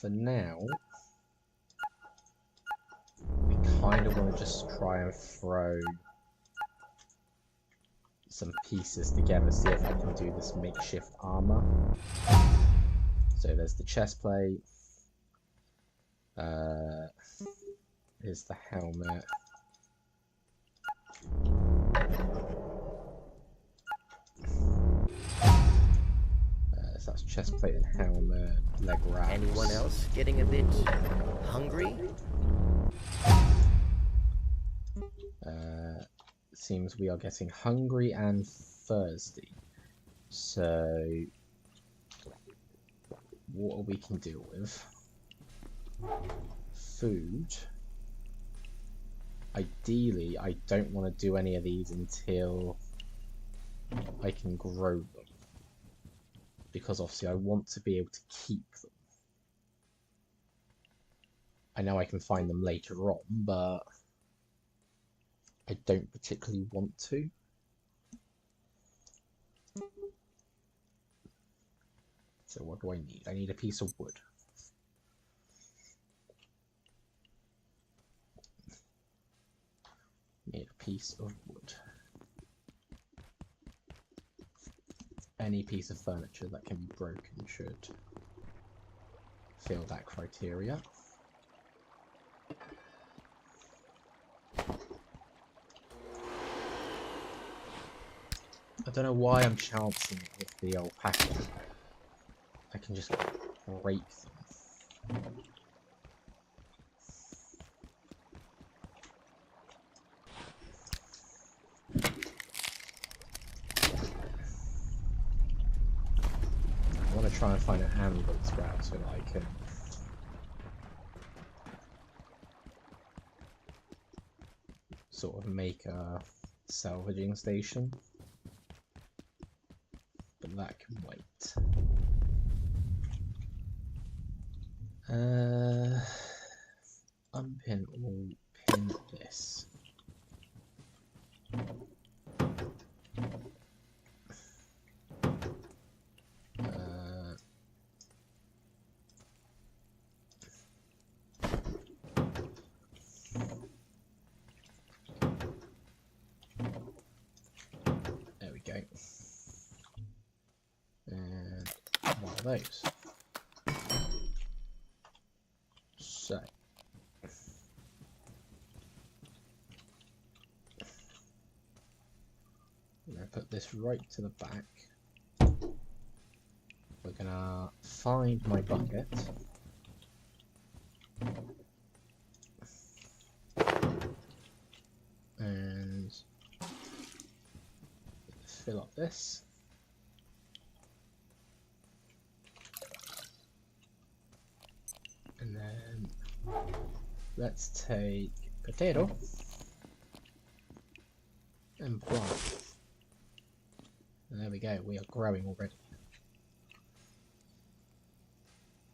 now, we kind of want to just try and throw some pieces together, see if I can do this makeshift armor. So there's the chest plate. Here's the helmet. So that's chest plate and helmet, leg wraps. Anyone else getting a bit hungry? Seems we are getting hungry and thirsty. So, what we can deal with? Food. Ideally, I don't want to do any of these until I can grow them. Because obviously I want to be able to keep them. I know I can find them later on, but I don't particularly want to. So what do I need? I need a piece of wood. Need a piece of wood. Any piece of furniture that can be broken should fill that criteria. I don't know why I'm chancing it with the alpaca. I can just break them. I want to try and find an anvil as well so that I can sort of make a salvaging station, but that can wait. Unpin or pin this. There we go. And one of those. So I'm going to put this right to the back. We're going to find my bucket. And fill up this. And then let's take potato and plant. And there we go, we are growing already.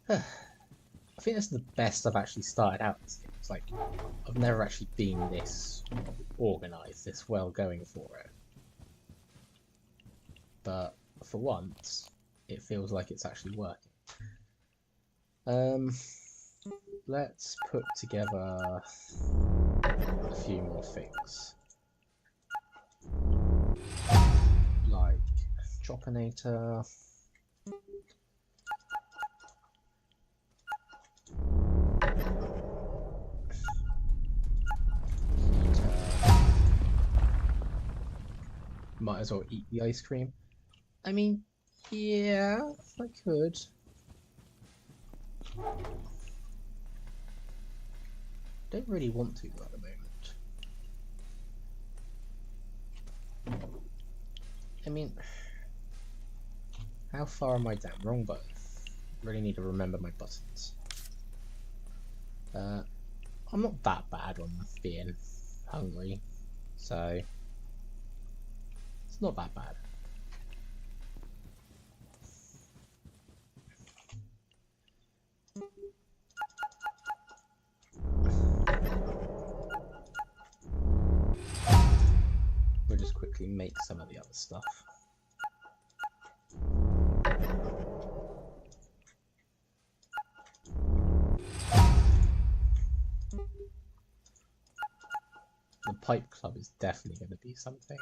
I think this is the best I've actually started out this game. It's like, I've never actually been this organised, this well going for it. But for once, it feels like it's actually working. Let's put together a few more things. Like Chopinator. Might as well eat the ice cream. I mean, yeah, I could. Don't really want to at the moment. I mean, how far am I down? Wrong button. Really need to remember my buttons. I'm not that bad on being hungry, so it's not that bad. We'll just quickly make some of the other stuff. The pipe club is definitely going to be something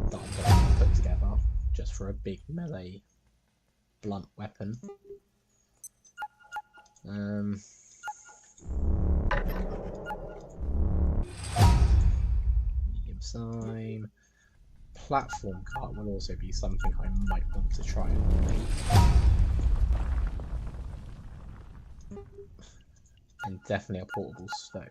that I'm going to put together just for a big melee blunt weapon. Medium sign. Platform cart will also be something I might want to try and make. And definitely a portable stove.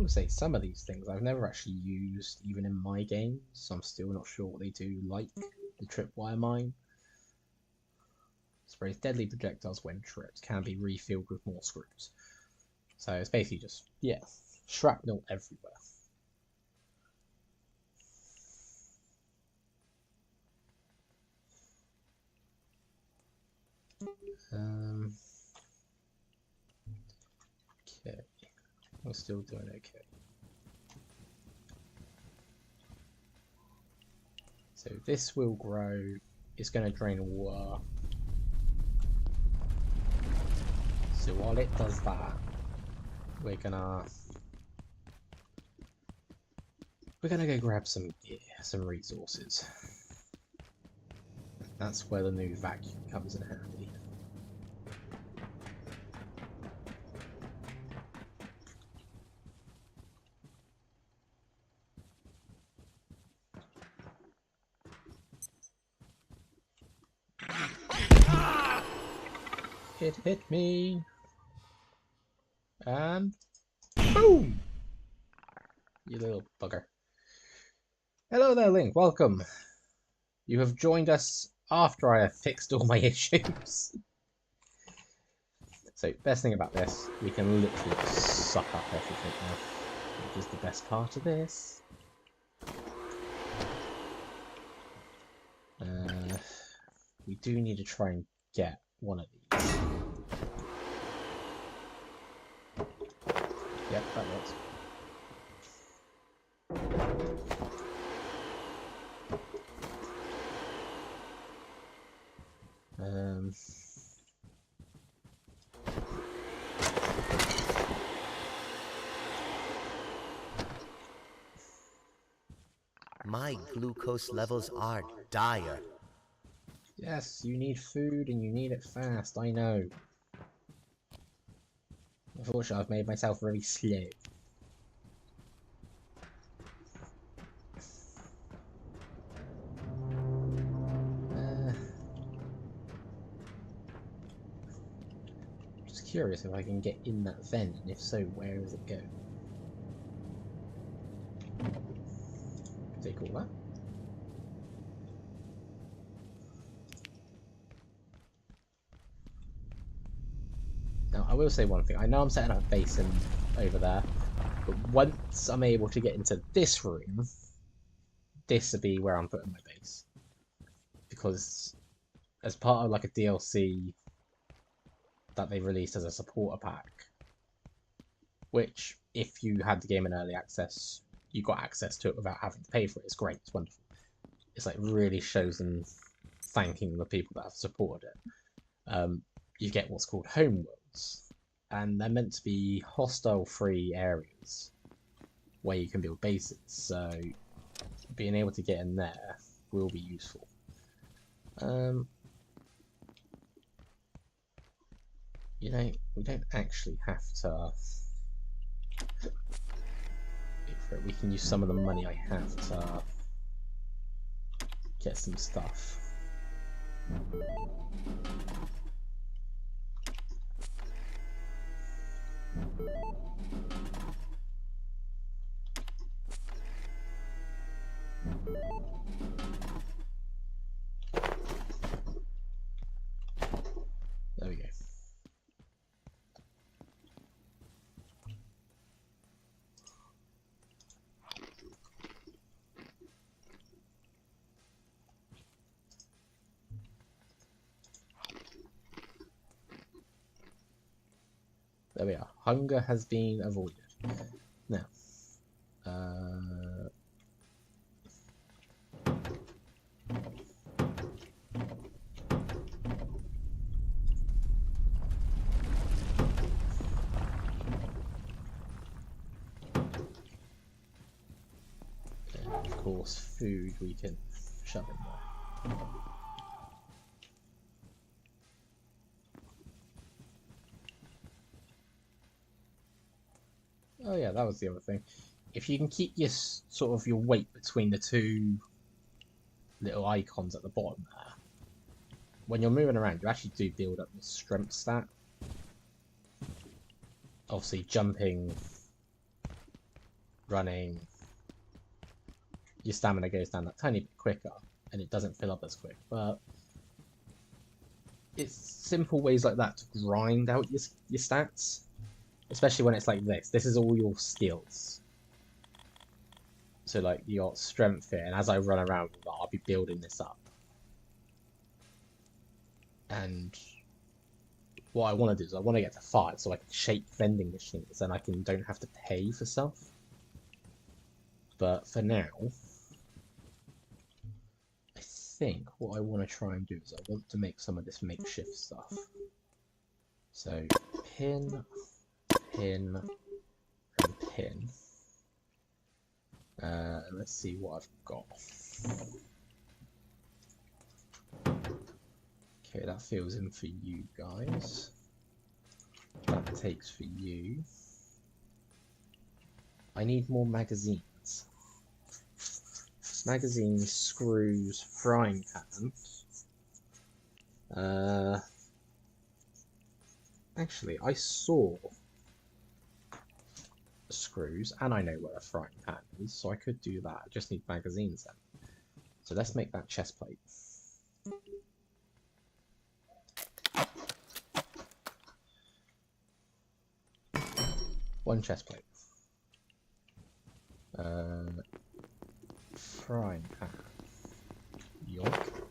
Say some of these things I've never actually used even in my games, so I'm still not sure what they do, like the tripwire mine. Sprays deadly projectiles when tripped, can be refilled with more screws. So it's basically just, yeah, shrapnel everywhere. Okay. We're still doing okay. So this will grow, it's going to drain water. So while it does that, we're gonna go grab some gear, some resources. That's where the new vacuum comes in handy. It hit me. And boom! You little bugger. Hello there, Link. Welcome. You have joined us after I have fixed all my issues. So, best thing about this, we can literally just suck up everything now, which is the best part of this. We do need to try and get one of these. Yep, that works. My glucose levels are dire. Yes, you need food and you need it fast, I know. Unfortunately, I've made myself very slow. Just curious if I can get in that vent, and if so, where does it go? Take all that. Now, I will say one thing. I know I'm setting up a basin over there, but once I'm able to get into this room, this will be where I'm putting my base. Because as part of like a DLC that they released as a supporter pack, which if you had the game in early access, you got access to it without having to pay for it. It's great. It's wonderful. It's like really shows them thanking the people that have supported it. You get what's called home worlds, and they're meant to be hostile-free areas where you can build bases. So being able to get in there will be useful. You know, we don't actually have to. We can use some of the money I have to get some stuff. There we go. There we are. Hunger has been avoided. Now, of course, food we can shove in there. Oh yeah, that was the other thing. If you can keep your sort of your weight between the two little icons at the bottom there, when you're moving around, you actually do build up your strength stat. Obviously, jumping, running, your stamina goes down that tiny bit quicker, and it doesn't fill up as quick. But it's simple ways like that to grind out your stats. Especially when it's like this. This is all your skills. So like you got strength here, and as I run around with that, I'll be building this up. And what I want to do is I want to get to 5 so I can shape vending machines and I don't have to pay for stuff. But for now, I think what I want to try and do is I want to make some of this makeshift stuff. So pin, pin, and pin. Let's see what I've got. Okay, that fills in for you guys. That takes for you. I need more magazines. Magazines, screws, frying pans. Actually, I saw screws, and I know where a frying pan is, so I could do that. I just need magazines then. So let's make that chest plate. One chest plate. Frying pan. Yoink.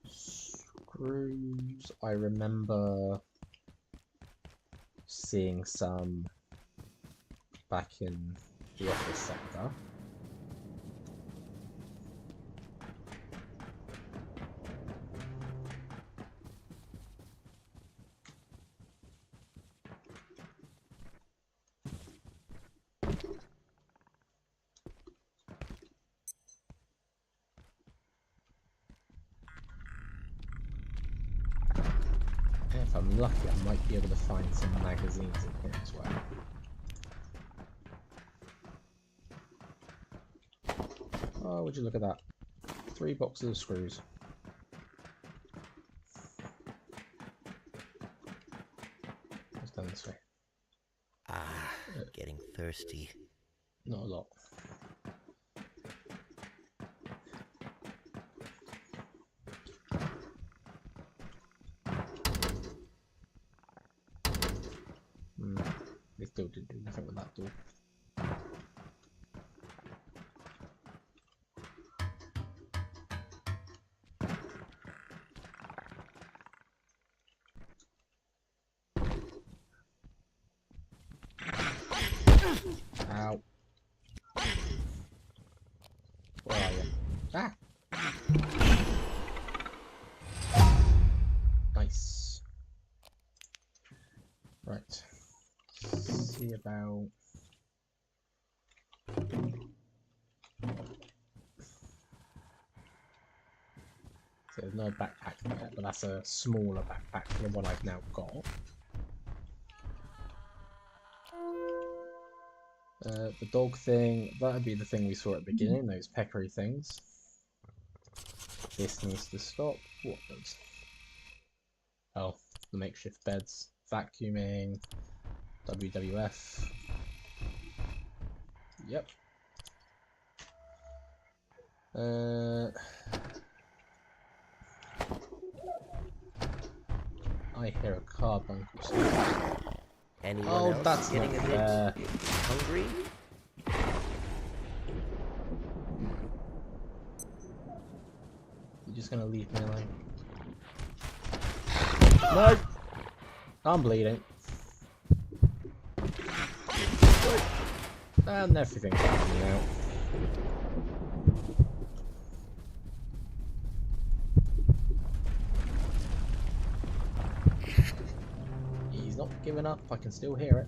Screws. I remember seeing some back in the office sector. If I'm lucky, I might be able to find some magazines in here as well. Oh, would you look at that? 3 boxes of screws. Let's done this way. Ah, getting thirsty. Not a lot. They still didn't do nothing with that door. Ow. Where are you? Ah! Nice. Right. See about... So there's no backpack there, but that's a smaller backpack than the one I've now got. The dog thing, that'd be the thing we saw at the beginning, those peckery things. This needs to stop. What does? Oh, the makeshift beds. Vacuuming. WWF. Yep. I hear a carbuncle sound. Anyone Oh, else that's getting not a fair. bit hungry? You're just gonna leave me alone. No! I'm bleeding. And everything's happening now. He's not giving up, I can still hear it.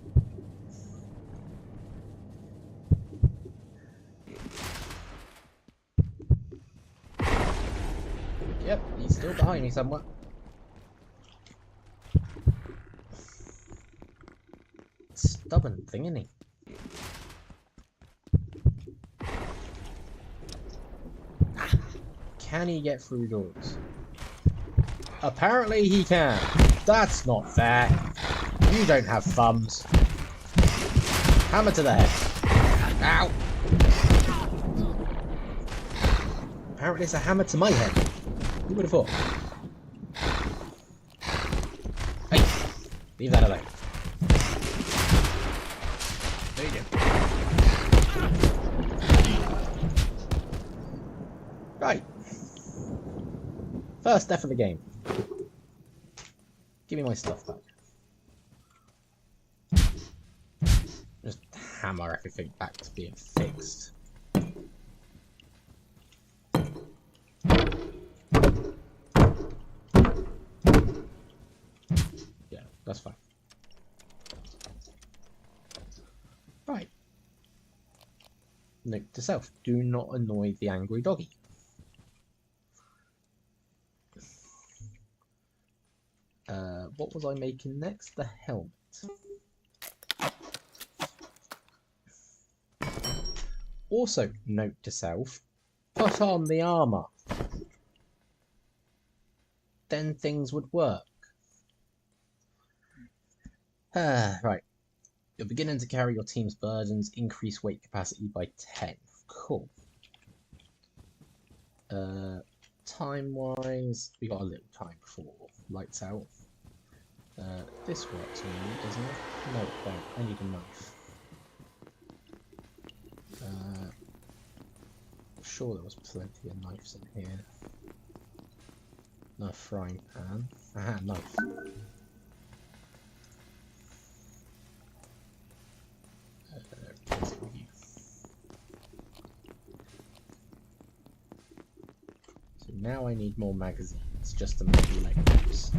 Yep, he's still behind me somewhere. Stubborn thing, isn't he? Can he get through doors? Apparently he can. That's not fair. You don't have thumbs. Hammer to the head. Ow! Apparently it's a hammer to my head. Who would have thought? Hey! Leave that alone. There you go. Right. First death of the game. Give me my stuff back. Just hammer everything back to being fixed. Yeah, that's fine. Right. Note to self, do not annoy the angry doggy. What was I making next? The helmet. Also, note to self, Put on the armour. Then things would work. Right. You're beginning to carry your team's burdens. Increase weight capacity by 10. Cool. Time-wise, we got a little time before lights out. This works on me, doesn't it? No, it don't. I need a knife. I'm sure there was plenty of knives in here. No frying pan. Aha, knife. So now I need more magazines just to make legs.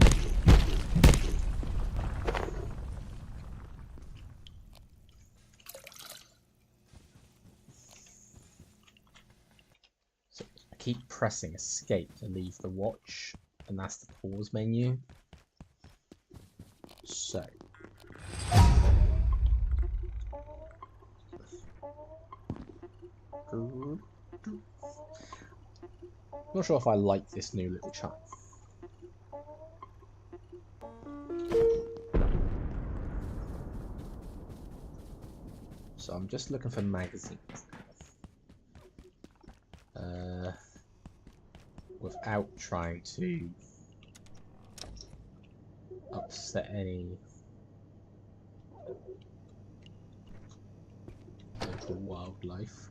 So I keep pressing escape to leave the watch, and that's the pause menu. So not sure if I like this new little chime. So I'm just looking for magazines now. Without trying to upset any local wildlife.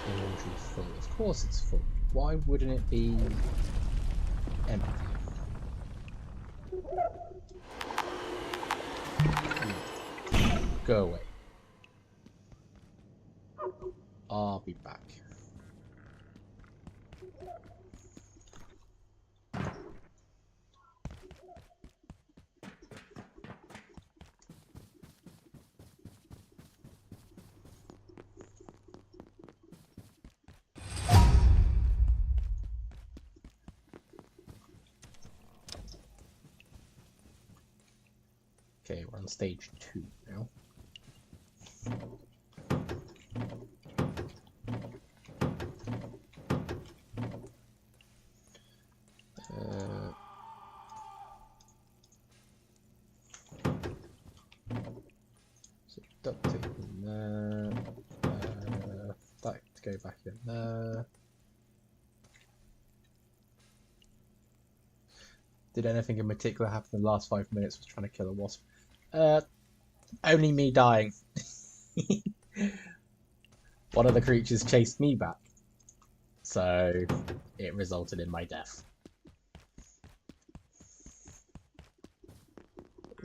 Inventory full. Of course it's full. Why wouldn't it be empty? Go away. I'll be back. Okay, we're on stage 2 now. So duct tape in there. That to go back in there. Did anything in particular happen in the last 5 minutes? Was trying to kill a wasp. Only me dying. One of the creatures chased me back, so it resulted in my death.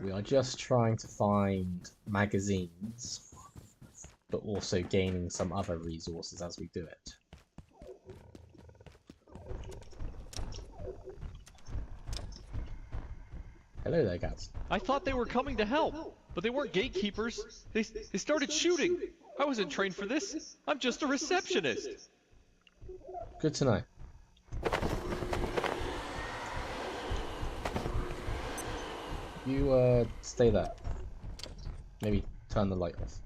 We are just trying to find magazines, but also gaining some other resources as we do it. Hello there, guys. I thought they were coming to help, but they weren't gatekeepers. They started shooting. I wasn't trained for this. I'm just a receptionist. Good to know. You, stay there. Maybe turn the light off.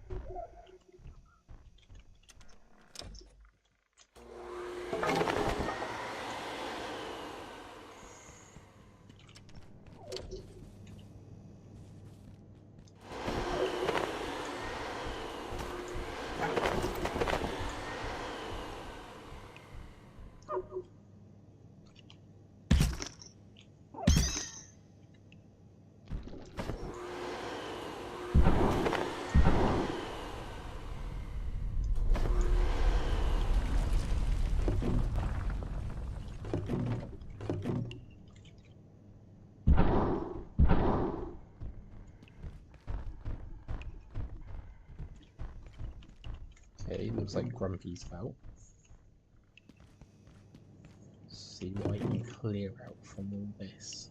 Okay, looks like Grumpy's out. see what I can clear out from all this.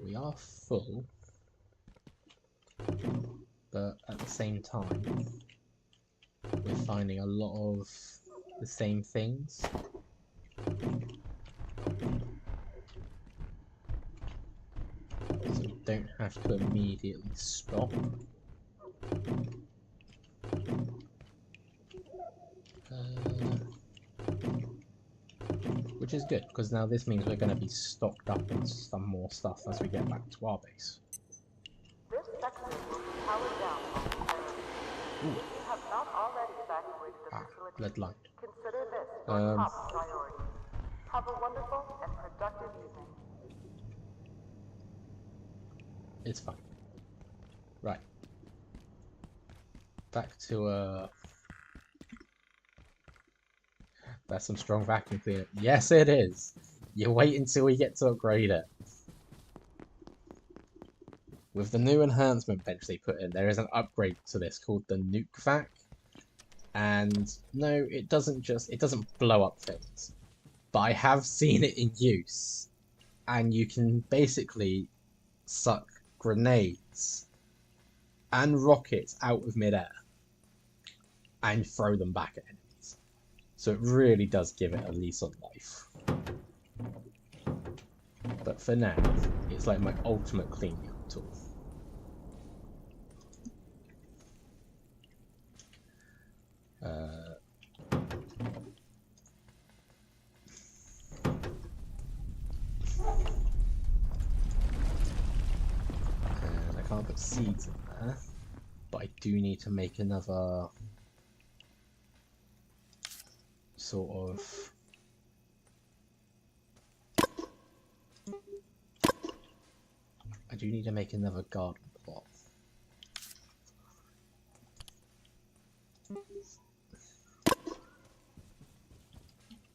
We are full, but at the same time, we're finding a lot of the same things. So we don't have to immediately stop. Which is good, because now this means we're going to be stocked up on some more stuff as we get back to our base. This sector will be powered down momentarily. If you have not already evacuated the facility, Bloodline. consider this your top priority. Have a wonderful and productive evening. It's fine. Right. Back to that's some strong vacuum cleaner. Yes, it is. You wait until we get to upgrade it. With the new enhancement bench they put in, there is an upgrade to this called the Nuke Vac. And no, it doesn't blow up things. But I have seen it in use. And you can basically suck grenades and rockets out of midair and throw them back at enemies. So it really does give it a lease on life. But for now, it's like my ultimate cleaning up tool. And I can't put seeds in there, but I do need to make another sort of garden plot.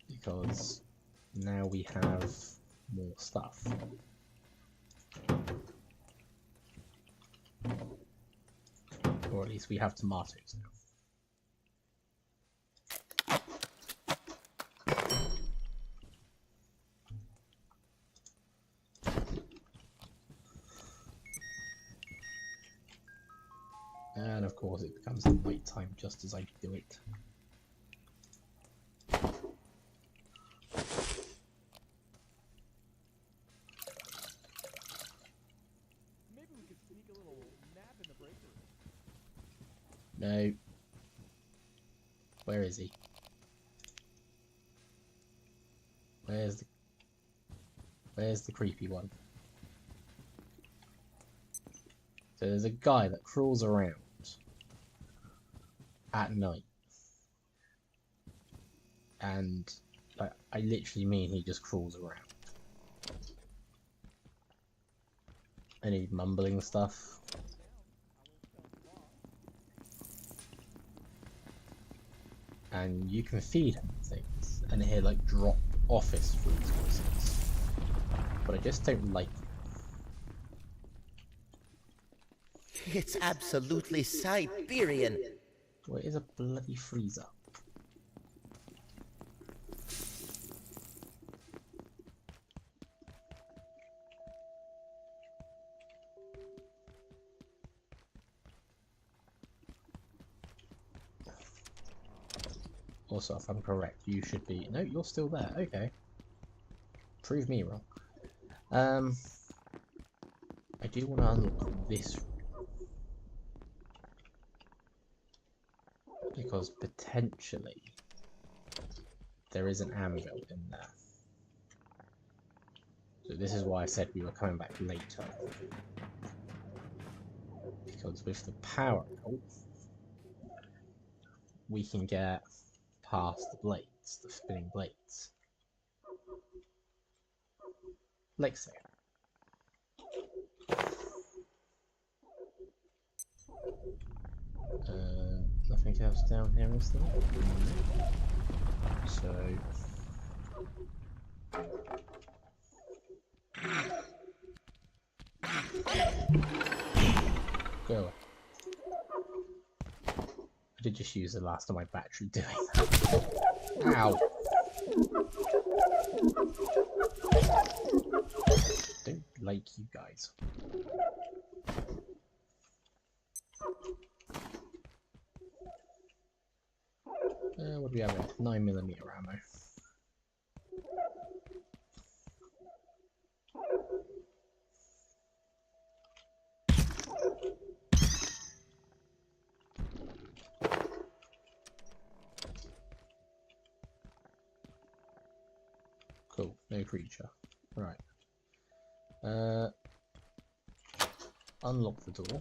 Because now we have more stuff. Or at least we have tomatoes now. And of course it becomes night time just as I do it. Maybe we could sneak a little nap in the break room. No. Where is he? Where's the creepy one? So there's a guy that crawls around at night. And I literally mean he just crawls around. And he's mumbling stuff. And you can feed him things, and he'll like drop office resources. But I just don't like it. It's absolutely Siberian. Well, it is a bloody freezer. Also, if I'm correct, you should be... No, you're still there. Okay. Prove me wrong. I do want to unlock this room. Because potentially there is an anvil in there. So this is why I said we were coming back later. Because with the power out, we can get past the blades, the spinning blades. Let's say. Nothing else down here, is there? So. Go away. I did just use the last of my battery doing that. Ow! Don't like you guys. What do we have here? 9mm ammo. Cool, no creature. Right. Unlock the door,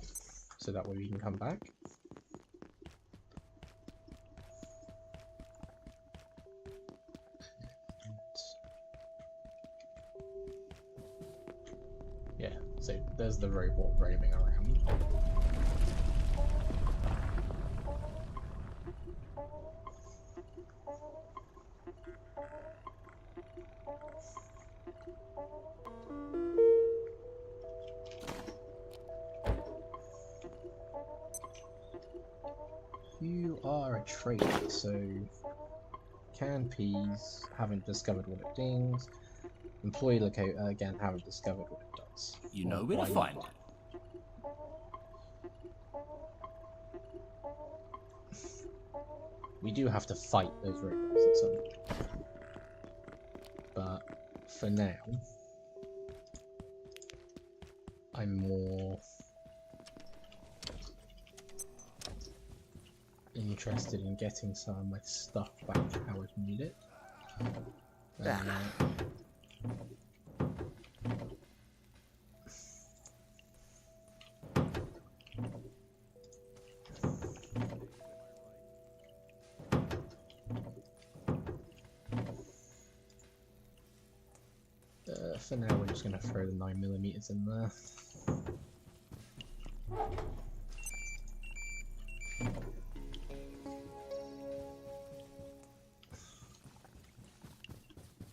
so that way we can come back. Yeah, so there's the robot roaming around. You are a trader, so canned peas, haven't discovered what it dings. Employee locator, again, haven't discovered what it does. You know where to find it. We do have to fight those robots at some point. But for now, I'm more interested in getting some of my stuff back to how I need it. For now, we're just going to throw the 9mm in there.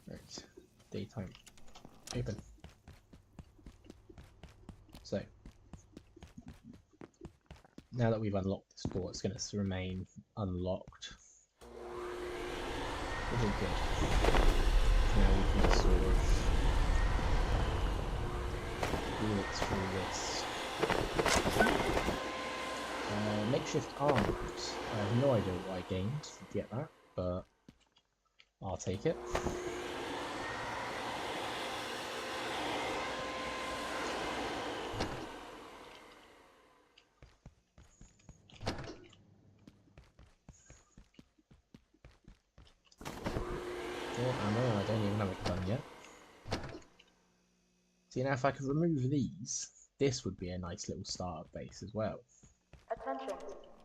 Right, daytime. Open. So, now that we've unlocked this door, it's going to remain unlocked. Which is good. Now we can sort of look through this. Makeshift arms. I have no idea what I gained to get that, but I'll take it. More ammo, I don't even have it done yet. See, now if I could remove these, this would be a nice little startup base as well. Attention,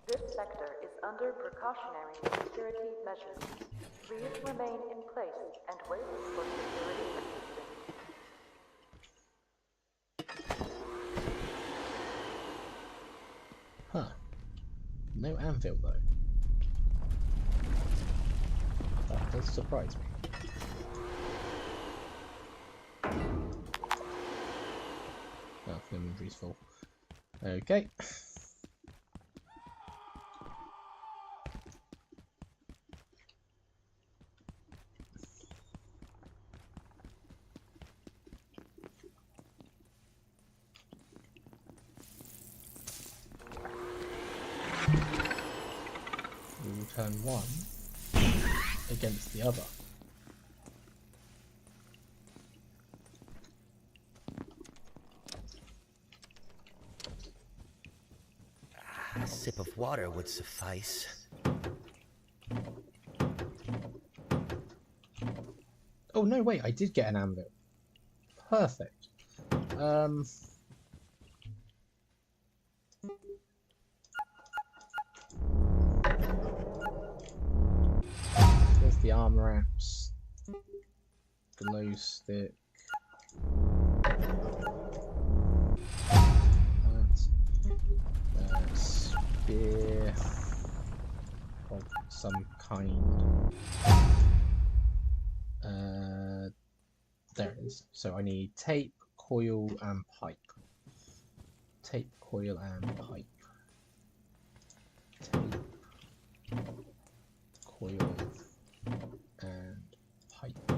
this sector is under precautionary security measures. Please remain in place and wait for security assistance. Huh. No anvil though. That does surprise me. Oh, the inventory's full. Okay. We will turn one against the other. A sip of water would suffice. Oh no, wait, I did get an anvil. Perfect. There's the armor apps. Glow stick. spear of some kind. There it is. So I need tape, coil, and pipe. Tape, coil, and pipe. Tape, coil, and pipe.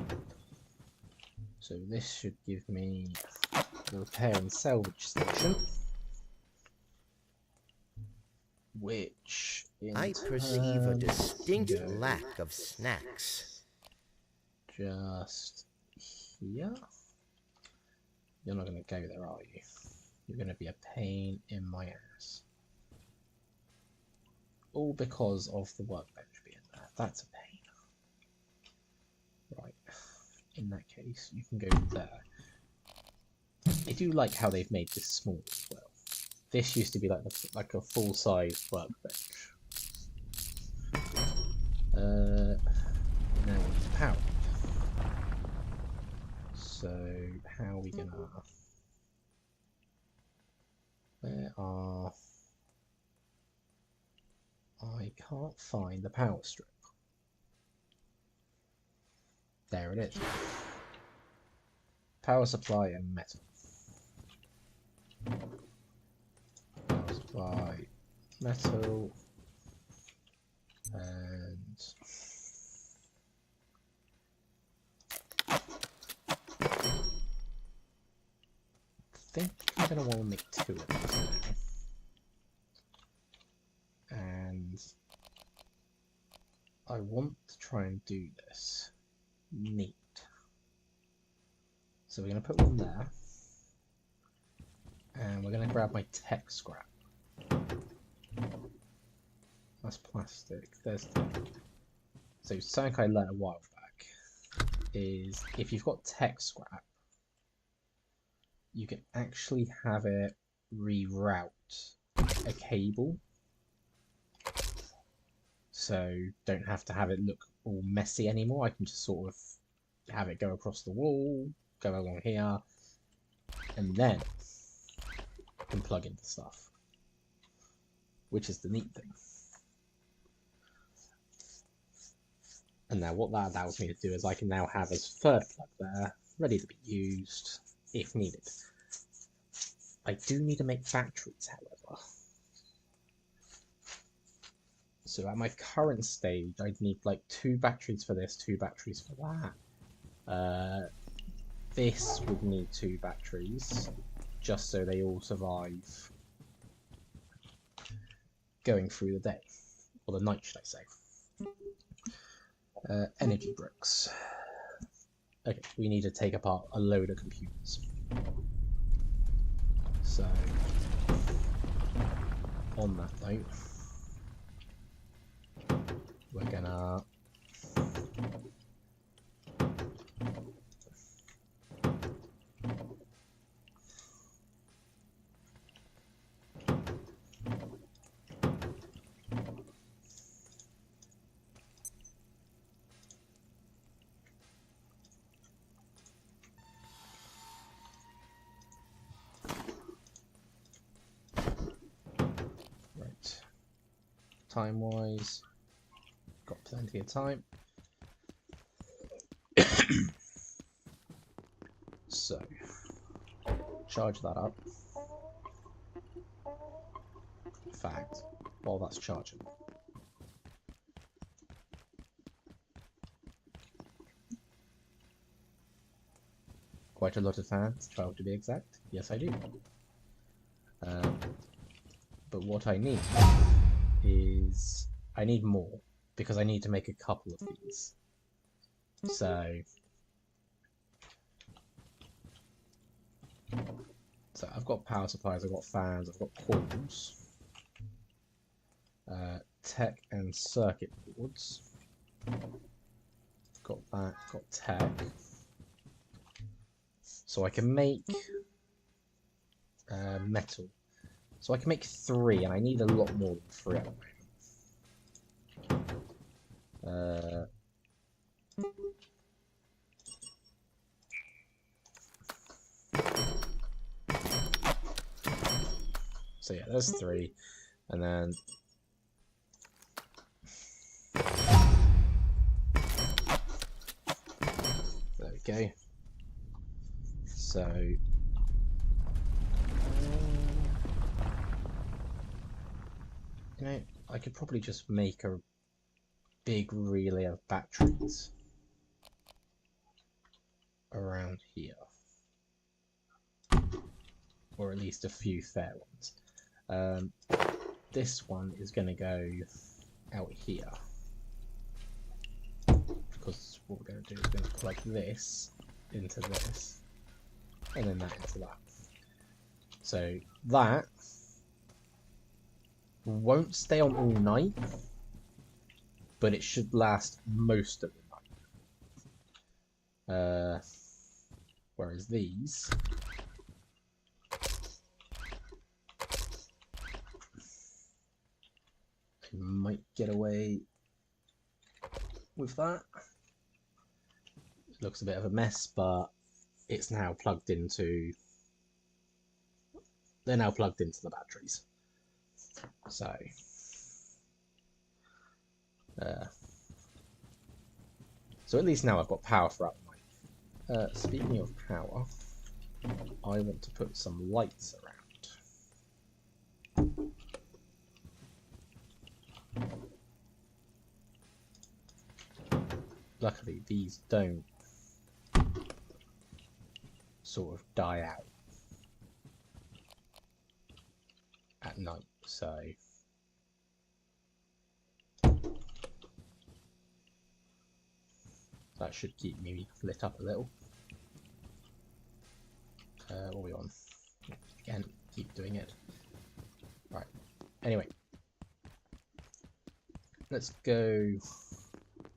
So this should give me the repair and salvage station, which I perceive a distinct lack of snacks. Just here. You're not going to go there, are you? You're going to be a pain in my ass. All because of the workbench being there. That's a pain. Right. In that case, you can go there. I do like how they've made this small as well. This used to be like a full-size workbench. Now it's powered. So how are we gonna? Where are? I can't find the power strip. There it is. Power supply and metal. Power supply, metal, and I think I'm going to want to make 2 of these now. And I want to try and do this neat. So we're going to put one there. And we're going to grab my tech scrap. That's plastic. There's tech. So something I learned a while back is if you've got tech scrap, you can actually have it reroute a cable. So don't have to have it look all messy anymore. I can just sort of have it go across the wall, go along here, and then I can plug into stuff, which is the neat thing. And now what that allows me to do is I can now have a third plug there, ready to be used if needed. I do need to make batteries, however. So at my current stage, I'd need like 2 batteries for this, 2 batteries for that. This would need 2 batteries, just so they all survive going through the day, or the night, should I say. Energy bricks. Okay, we need to take apart a load of computers. So, on that note, we're gonna time-wise, got plenty of time. So, charge that up. In fact, while that's charging, quite a lot of fans, 12 to be exact. Yes, I do. But what I need is I need more, because I need to make a couple of these. So I've got power supplies, I've got fans, I've got coils, tech and circuit boards. Got that, got tech. So I can make metal. So I can make 3, and I need a lot more than 3 at the moment. So yeah, there's 3, and then we go. So you know, I could probably just make a big relay of batteries around here, or at least a few fair ones. This one is going to go out here, because what we're going to do is going to plug this into this, and then that into that. So that won't stay on all night, but it should last most of the night. Whereas these I might get away with that. It looks a bit of a mess, but it's now plugged into. They're now plugged into the batteries. So at least now I've got power throughout the night. Speaking of power, I want to put some lights around. Luckily, these don't sort of die out at night, so that should keep me lit up a little. What are we on? Again, keep doing it. Right. Anyway, let's go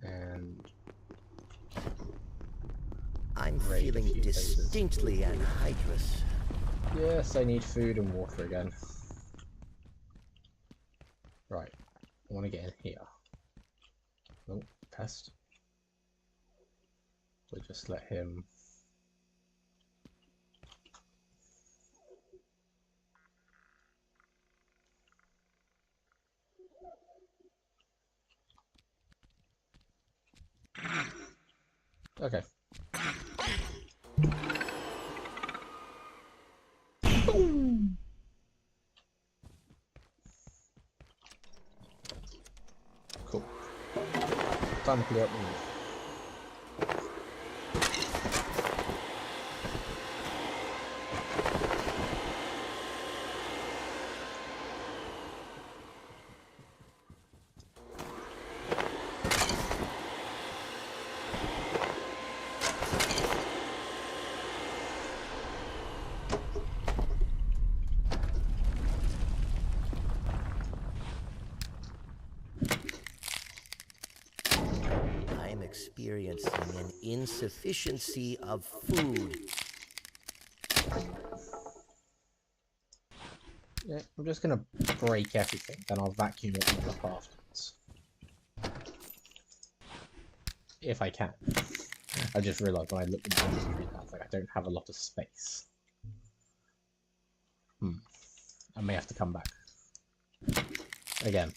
and I'm raid a feeling few places. distinctly anhydrous. Yes, I need food and water again. Right, I want to get in here. Oh, pest. We'll just let him. Okay. Boom. Cool. Time to clear up the roof. I'm experiencing an insufficiency of food. Yeah, I'm just gonna break everything, then I'll vacuum it all up afterwards. If I can. I just realised when I looked at the inventory, I was like, I don't have a lot of space. I may have to come back. Again.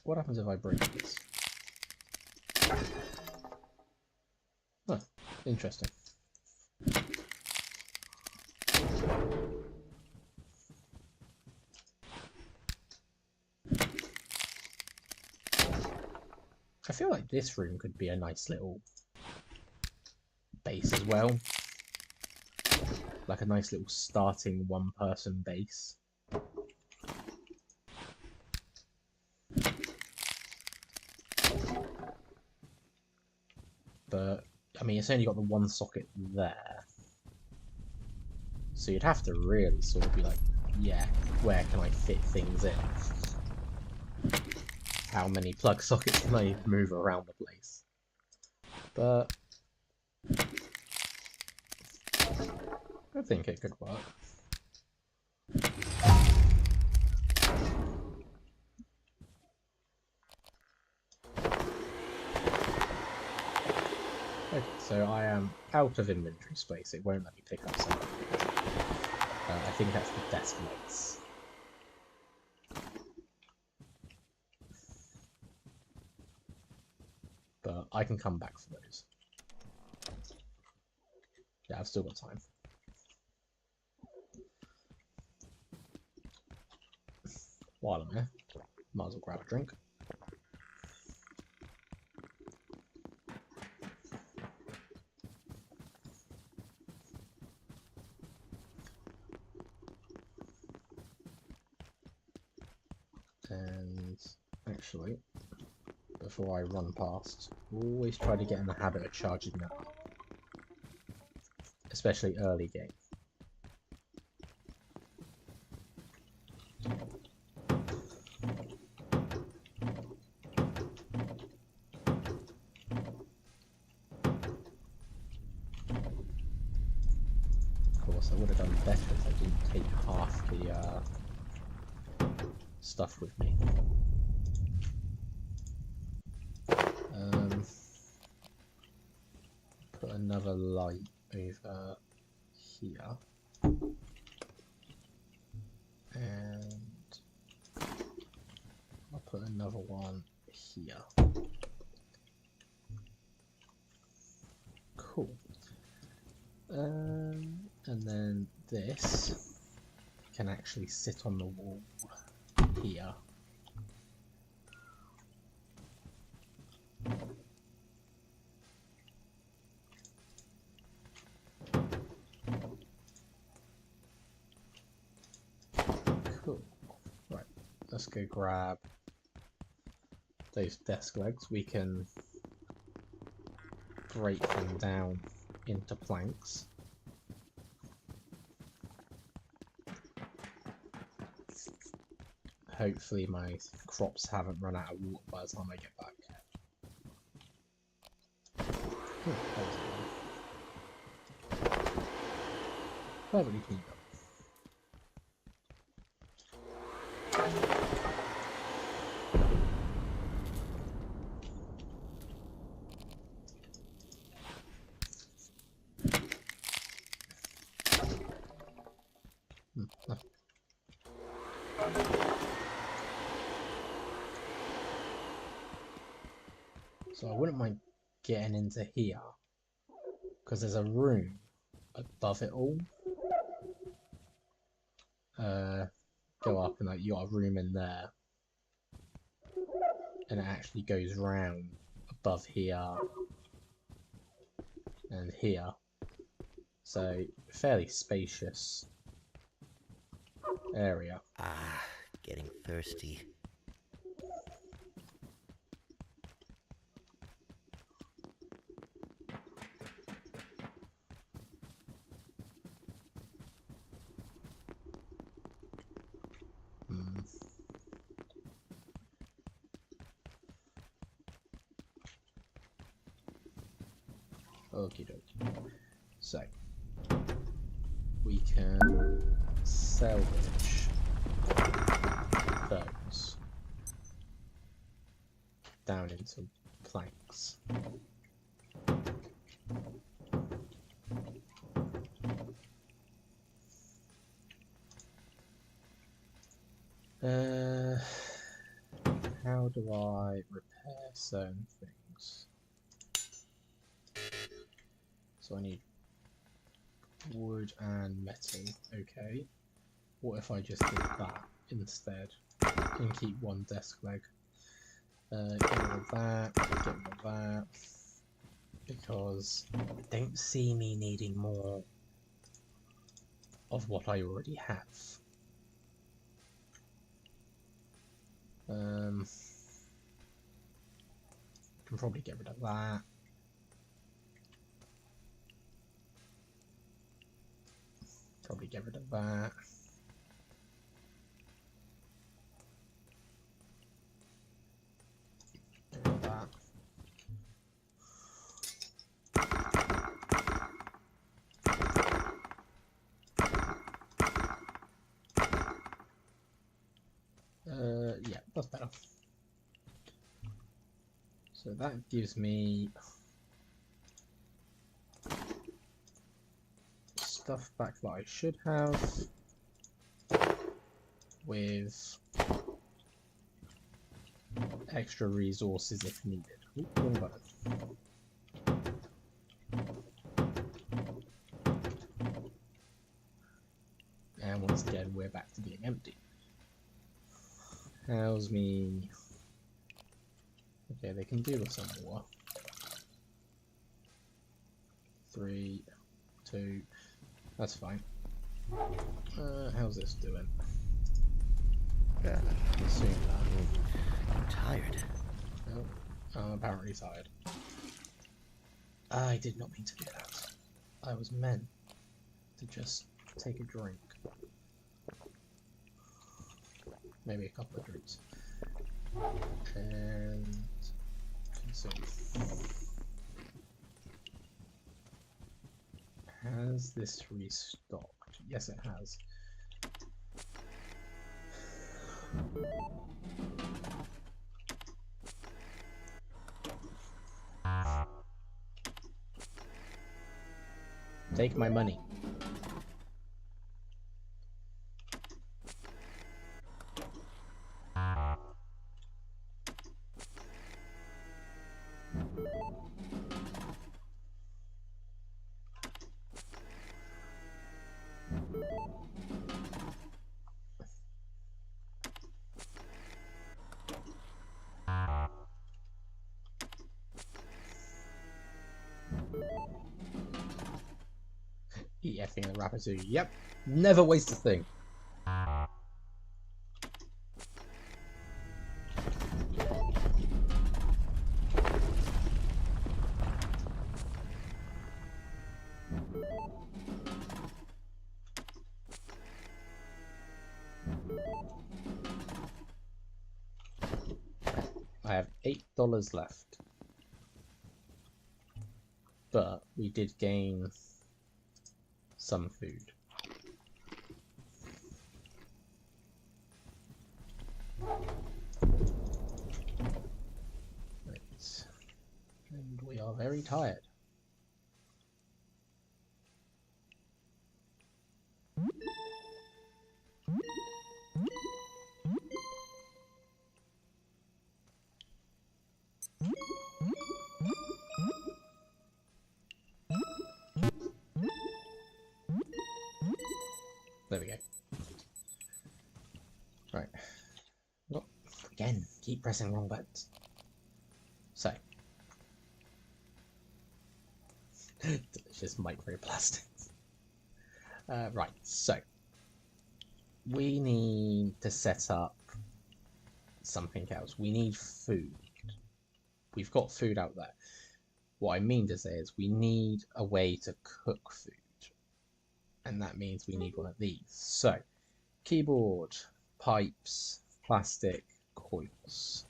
What happens if I break this? Huh, interesting. I feel like this room could be a nice little base as well. Like a nice little starting one-person base. But, I mean, it's only got the one socket there. So you'd have to really sort of be like, yeah, where can I fit things in? How many plug sockets can I move around the place? But I think it could work. Okay, so I am out of inventory space. It won't let me pick up something. I think that's the desk legs. But I can come back for those. Yeah, I've still got time. While I'm here, might as well grab a drink. And actually, before I run past, always try to get in the habit of charging that up, especially early game. Of course, I would have done better if I didn't take half the stuff with me. Put another light over here, and I'll put another one here. Cool. And then this can actually sit on the wall here. Cool. Right, let's go grab those desk legs. We can break them down into planks. Hopefully my crops haven't run out of water by the time I get back. That was a one. Perfectly cleaned up. So I wouldn't mind getting into here, because there's a room above it all. Go up and like you got a room in there, and it actually goes round above here and here. So fairly spacious area. Ah, getting thirsty. Okie dokie. So we can salvage those down into planks. How do I repair certain things? So I need wood and metal. Okay. What if I just did that instead? And keep one desk leg. Get rid of that. Get rid of that. Because I don't see me needing more of what I already have. Can probably get rid of that. Probably get rid of that. Get rid of that. Yeah, that's better. So that gives me stuff back that I should have. with extra resources if needed. Ooh, wrong button. And once again, we're back to being empty. How's me? Okay, they can do with some more. 3, 2, that's fine. How's this doing? Consume that. I'm tired. Oh, I'm apparently tired. I did not mean to do that. I was meant to just take a drink. Maybe a couple of drinks. And consume. Has this restocked? Yes, it has. Take my money. EFing the Ratatouille. Yep. Never waste a thing. I have $8 left. But we did gain some food. Right. And we are very tired. There we go. Right. Oh, again, keep pressing wrong buttons. So. Delicious microplastics. Right, so. We need to set up something else. We need food. We've got food out there. What I mean to say is we need a way to cook food. And that means we need one of these. So, keyboard, pipes, plastic, coils.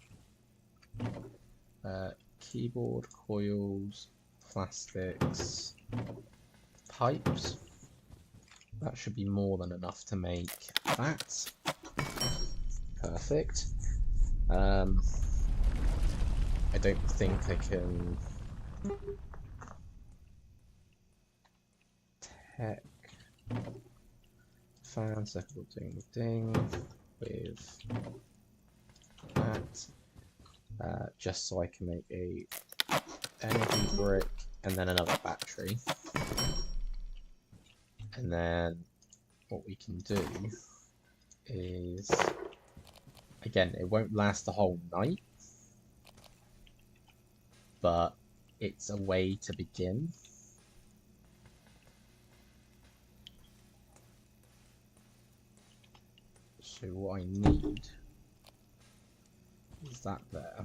Keyboard, coils, plastics, pipes. That should be more than enough to make that. Perfect. I don't think I can... Tech. Fan, circle, ding, ding, with that, just so I can make a energy brick and then another battery. And then what we can do is, again, it won't last the whole night, but it's a way to begin. So what I need is that there.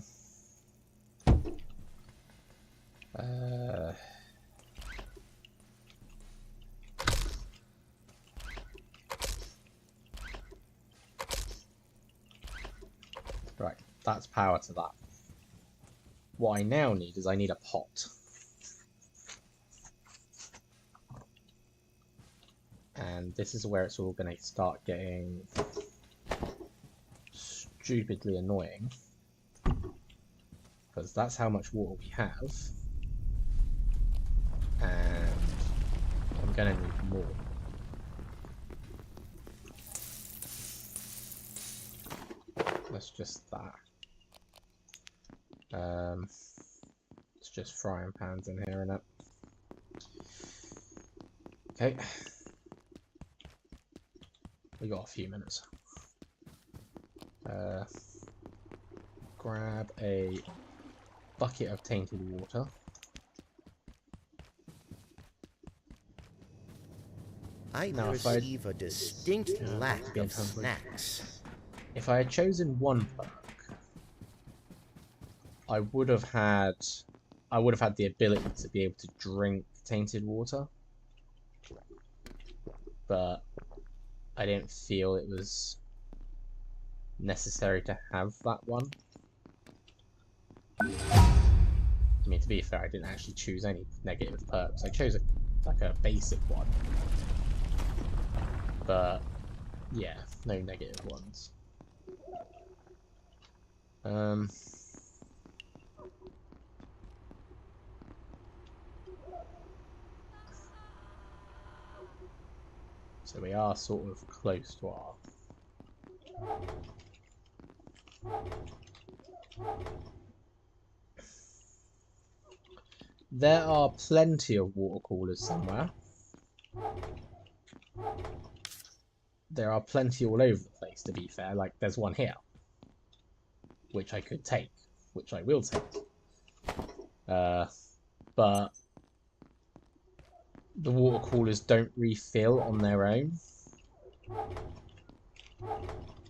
Right, that's power to that. What I now need is I need a pot. And this is where it's all going to start getting stupidly annoying. Because that's how much water we have. And I'm going to need more. just that. It's just frying pans in here, innit? Okay. We got a few minutes. Grab a bucket of tainted water. I Now, perceive a distinct lack being of hungry. snacks. If I had chosen one perk, I would have had the ability to be able to drink tainted water, but I didn't feel it was necessary to have that one. I mean, to be fair, I didn't actually choose any negative perks. I chose like a basic one, but yeah, no negative ones. So we are sort of close to our... There are plenty of water coolers somewhere. There are plenty all over the place, to be fair. Like, there's one here, which I could take, which I will take. But the water coolers don't refill on their own.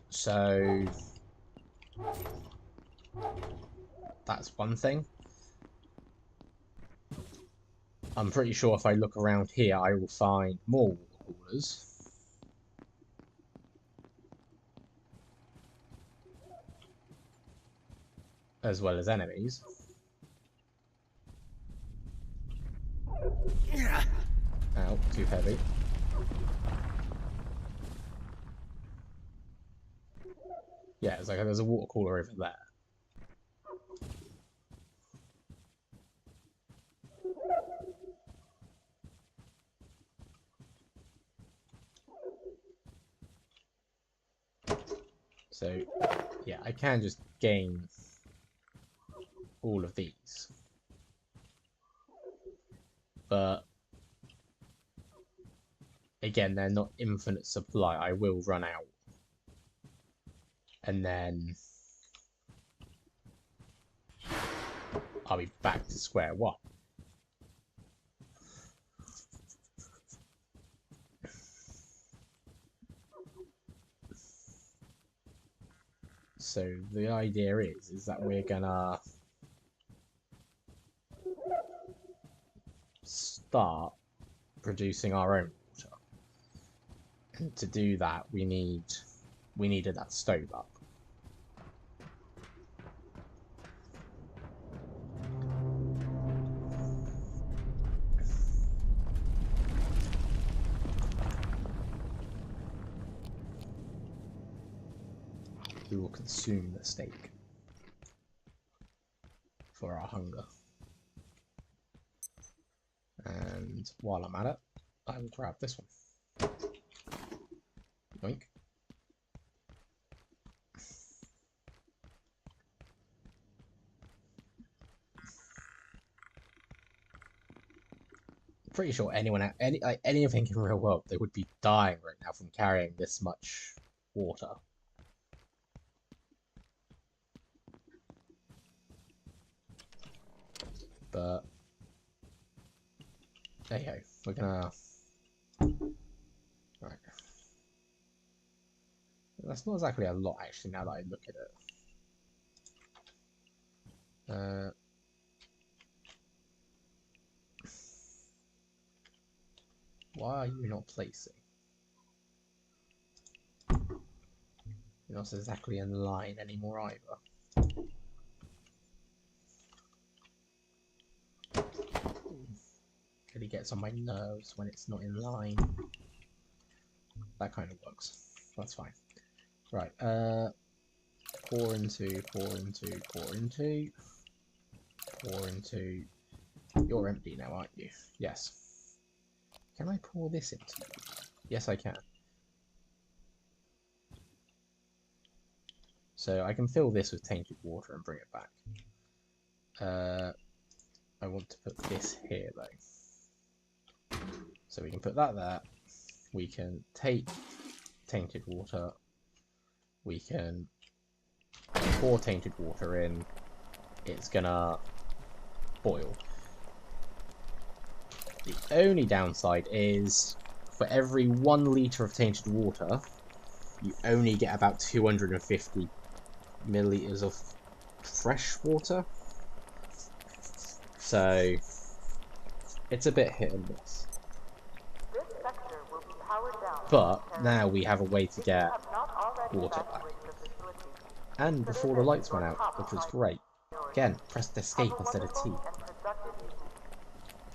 So that's one thing. I'm pretty sure if I look around here, I will find more water coolers. As well as enemies. Ow, too heavy. Yeah, it's like there's a water cooler over there. So, yeah, I can just gain all of these. But, again, they're not infinite supply. I will run out. And then I'll be back to square one. So the idea is that we're gonna start producing our own water. And to do that, we needed that stove up. We will consume the steak for our hunger. And while I'm at it, I will grab this one. Yoink. Pretty sure anything in real world, they would be dying right now from carrying this much water. But there you go. We're gonna... Right. That's not exactly a lot, actually, now that I look at it. Why are you not placing? You're not exactly in line anymore either. Really gets on my nerves when it's not in line. That kind of works. That's fine. Right, pour into. You're empty now, aren't you? Yes. Can I pour this into you? Yes, I can. So I can fill this with tainted water and bring it back. I want to put this here though. So we can put that there. We can take tainted water. We can pour tainted water in. It's gonna boil. The only downside is for every 1 litre of tainted water, you only get about 250 millilitres of fresh water. So it's a bit hit and miss. This sector will be powered down. But now we have a way to get Have not already water back. evacuated the facility. And before the lights went out, which was great. Again, pressed escape Have a instead of T. wonderful and productive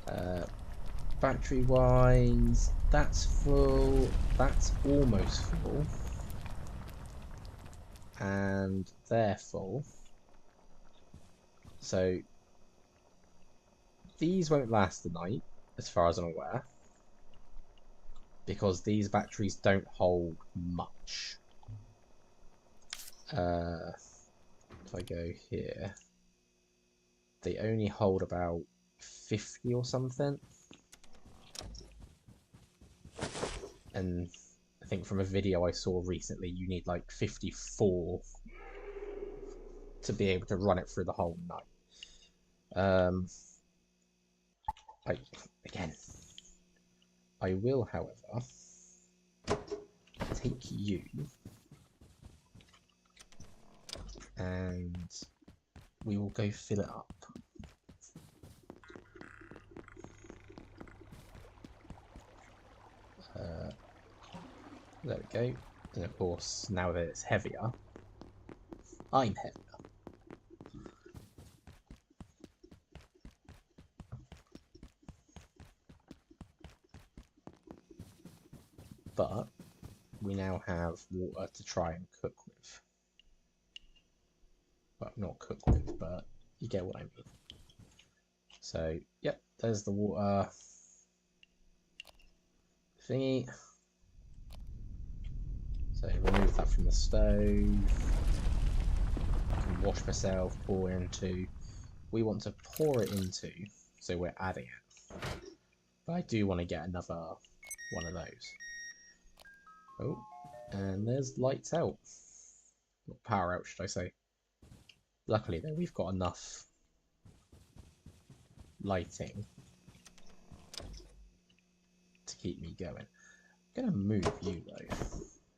evening. Battery wise, that's full, that's almost full. And they're full. So these won't last the night, as far as I'm aware, because these batteries don't hold much. If I go here, they only hold about 50 or something. And I think from a video I saw recently, you need like 54 to be able to run it through the whole night. I will, however, take you and we will go fill it up. There we go. And of course, now that it's heavier, I'm heavier. But we now have water to try and cook with. Well, not cook with, but you get what I mean. So, yep, there's the water thingy. So remove that from the stove. I can wash myself, pour into. We want to pour it into, so we're adding it. But I do want to get another one of those. Oh, and there's lights out. Not power out, should I say. Luckily though, we've got enough lighting to keep me going. I'm going to move you though,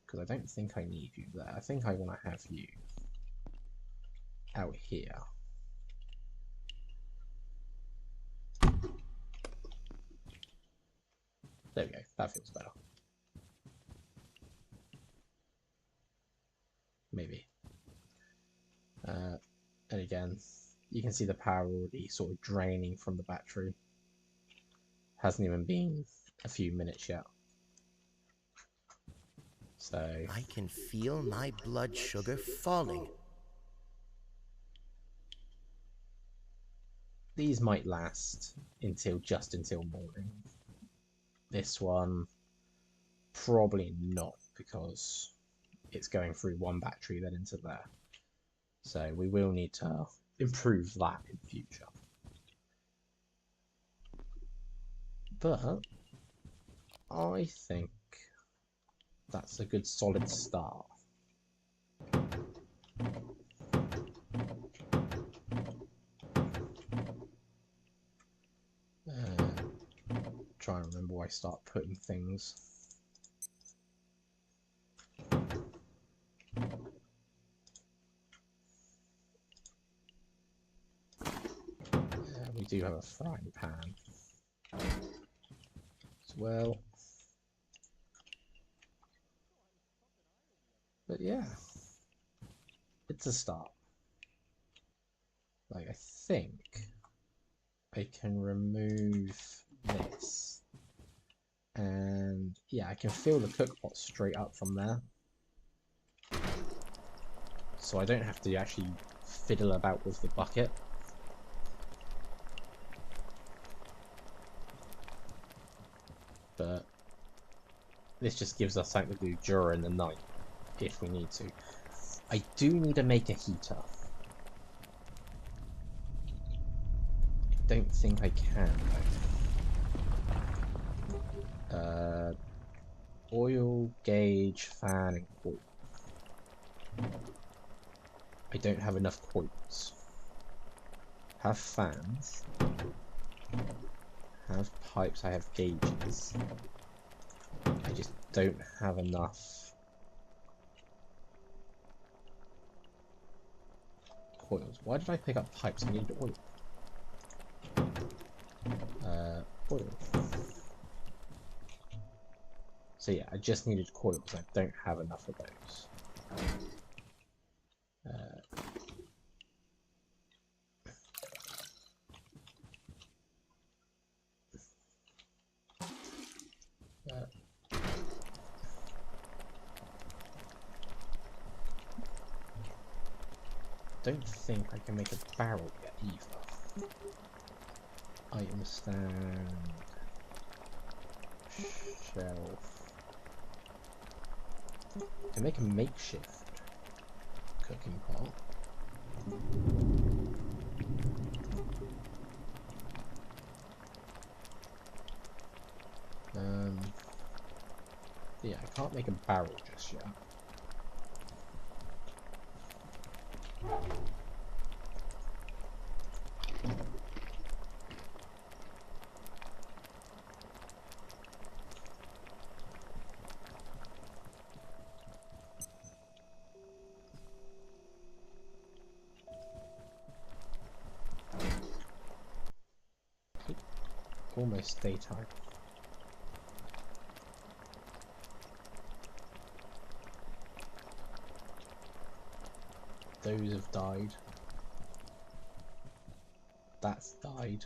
because I don't think I need you there. I think I want to have you out here. There we go, that feels better. Maybe. And again, you can see the power already sort of draining from the battery. Hasn't even been a few minutes yet. So I can feel my blood sugar falling. these might last just until morning. This one, probably not, because it's going through one battery then into there. So we will need to improve that in future. But I think that's a good solid start. Try and remember where I start putting things. We do have a frying pan as well. But yeah, it's a start. Like, I think I can remove this. And yeah, I can fill the cook pot straight up from there. So I don't have to actually fiddle about with the bucket. But this just gives us something to do during the night if we need to. I do need to make a heater. I don't think I can though. Oil, gauge, fan, and coil. I don't have enough coils. Have fans. Have pipes, I have gauges. I just don't have enough coils. Why did I pick up pipes? I needed oil. Oil. So yeah, I just needed coils. I don't have enough of those. Don't think I can make a barrel yet either. Item stand. Shelf. I can make a makeshift cooking pot. Yeah, I can't make a barrel just yet. Almost daytime. Those have died. That's died.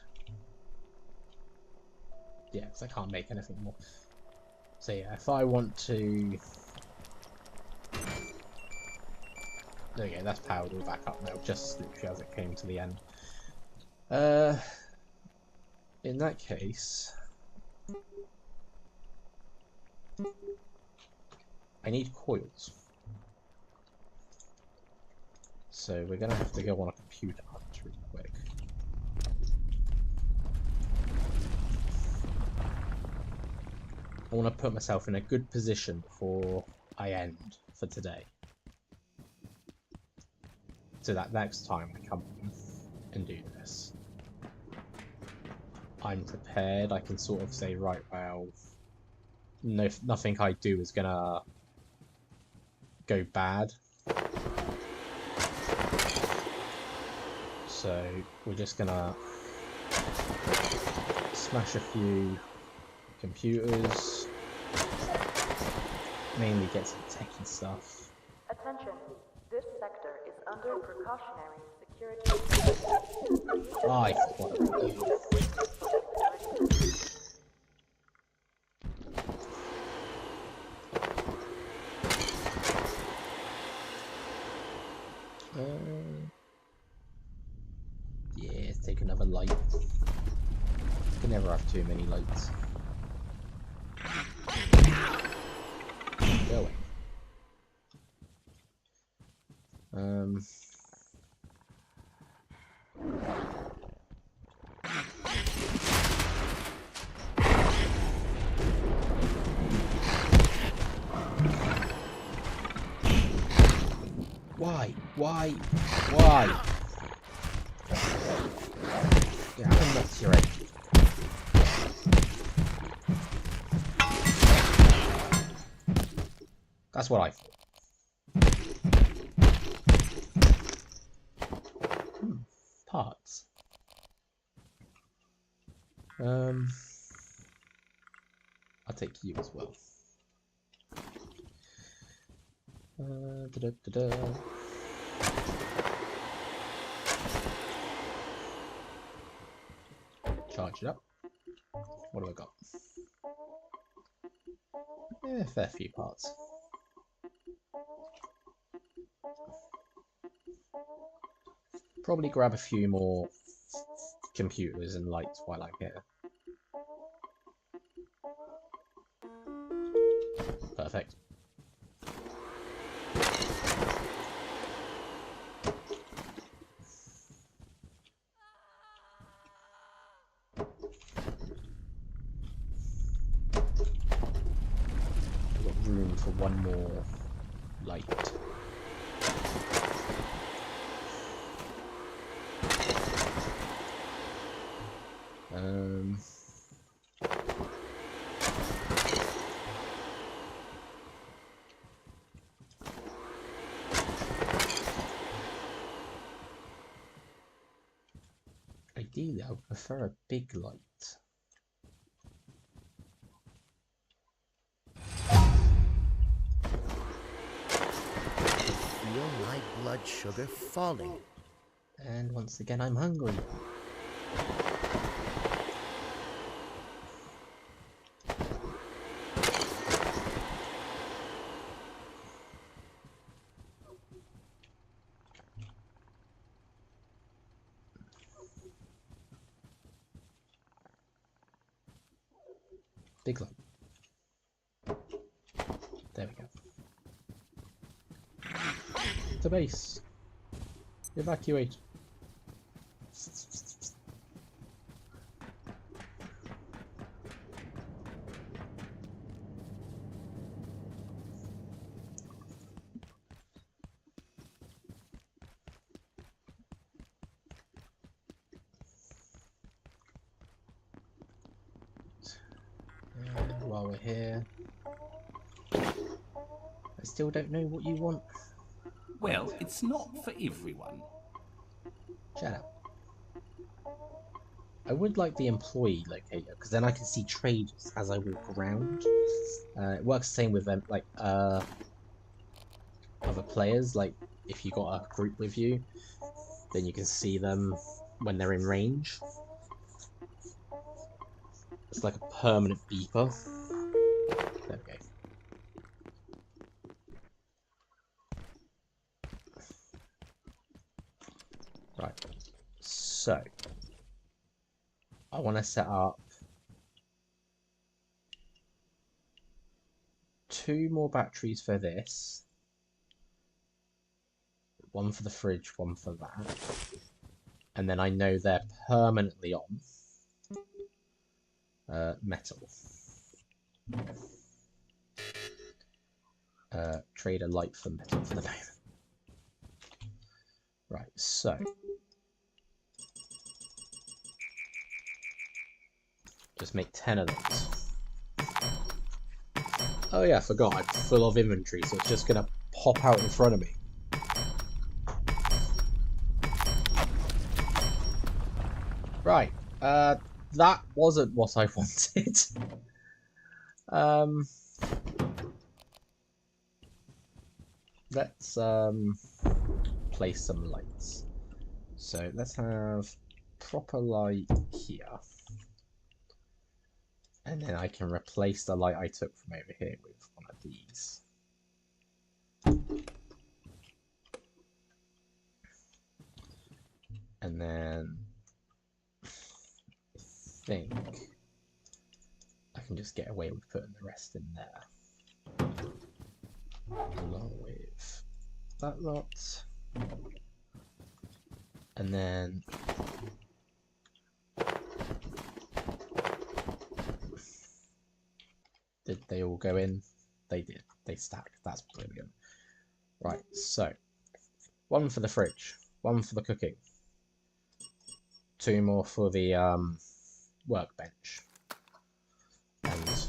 Yeah, because I can't make anything more. So yeah, if I want to... There we go, that's powered all back up now, just literally as it came to the end. In that case... I need coils. So we're gonna have to go on a computer hunt really quick. I want to put myself in a good position before I end for today. So that next time I come in and do this, I'm prepared. I can sort of say, right, well, no, nothing I do is gonna go bad. So we're just gonna smash a few computers, mainly get some techie stuff. Attention, this sector is under precautionary security. I forgot about those. Yeah, let's take another light. Can never have too many lights. Go away. Why? Why? Why? Yeah, I'm not your head. That's what I thought. Parts. I'll take you as well. Charge it up. What have I got? Yeah, fair few parts. Probably grab a few more computers and lights while I'm here. Perfect. for one more light. Ideally, I would prefer a big light. Feel my blood sugar falling. And once again, I'm hungry. Big light. There we go. To base. Evacuate. And while we're here, I still don't know what you want. Well, it's not for everyone. Shut up. I would like the employee locator, because then I can see traders as I walk around. It works the same with them, like other players. Like if you got a group with you, then you can see them when they're in range. It's like a permanent beeper. There we go. Right. So I want to set up 2 more batteries for this. 1 for the fridge, 1 for that. And then I know they're permanently on. Metal. Trade a light for metal for the moment. Right, so just make 10 of those. Oh yeah, I forgot, I'm full of inventory, so it's just gonna pop out in front of me. Right, that wasn't what I wanted. Let's place some lights. So let's have proper light here. And then I can replace the light I took from over here with one of these. And then I think I can just get away with putting the rest in there. Along with that lot. And then did they all go in? They did. They stacked. That's brilliant. Right, so 1 for the fridge, 1 for the cooking, 2 more for the workbench and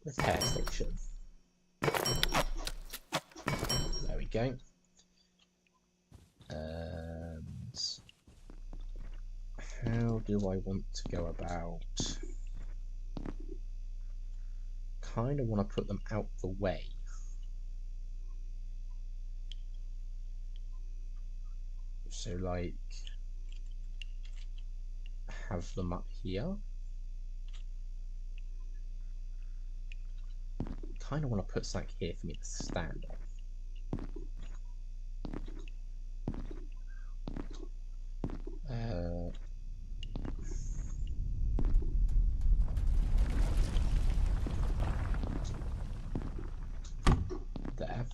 repair station. There we go. And how do I want to go about? Kind of want to put them out the way. So like have them up here. Kind of want to put something here for me to stand on. There.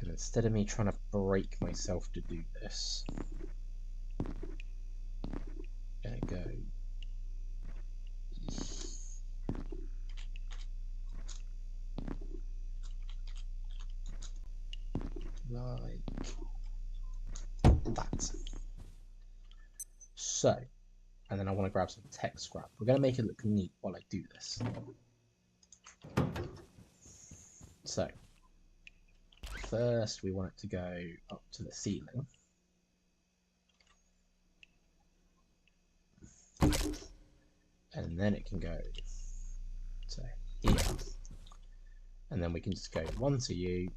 And instead of me trying to break myself to do this, I'm gonna go like that. So, and then I want to grab some tech scrap. We're going to make it look neat while I do this. So, first we want it to go up to the ceiling. And then it can go to here. And then we can just go 1 to you.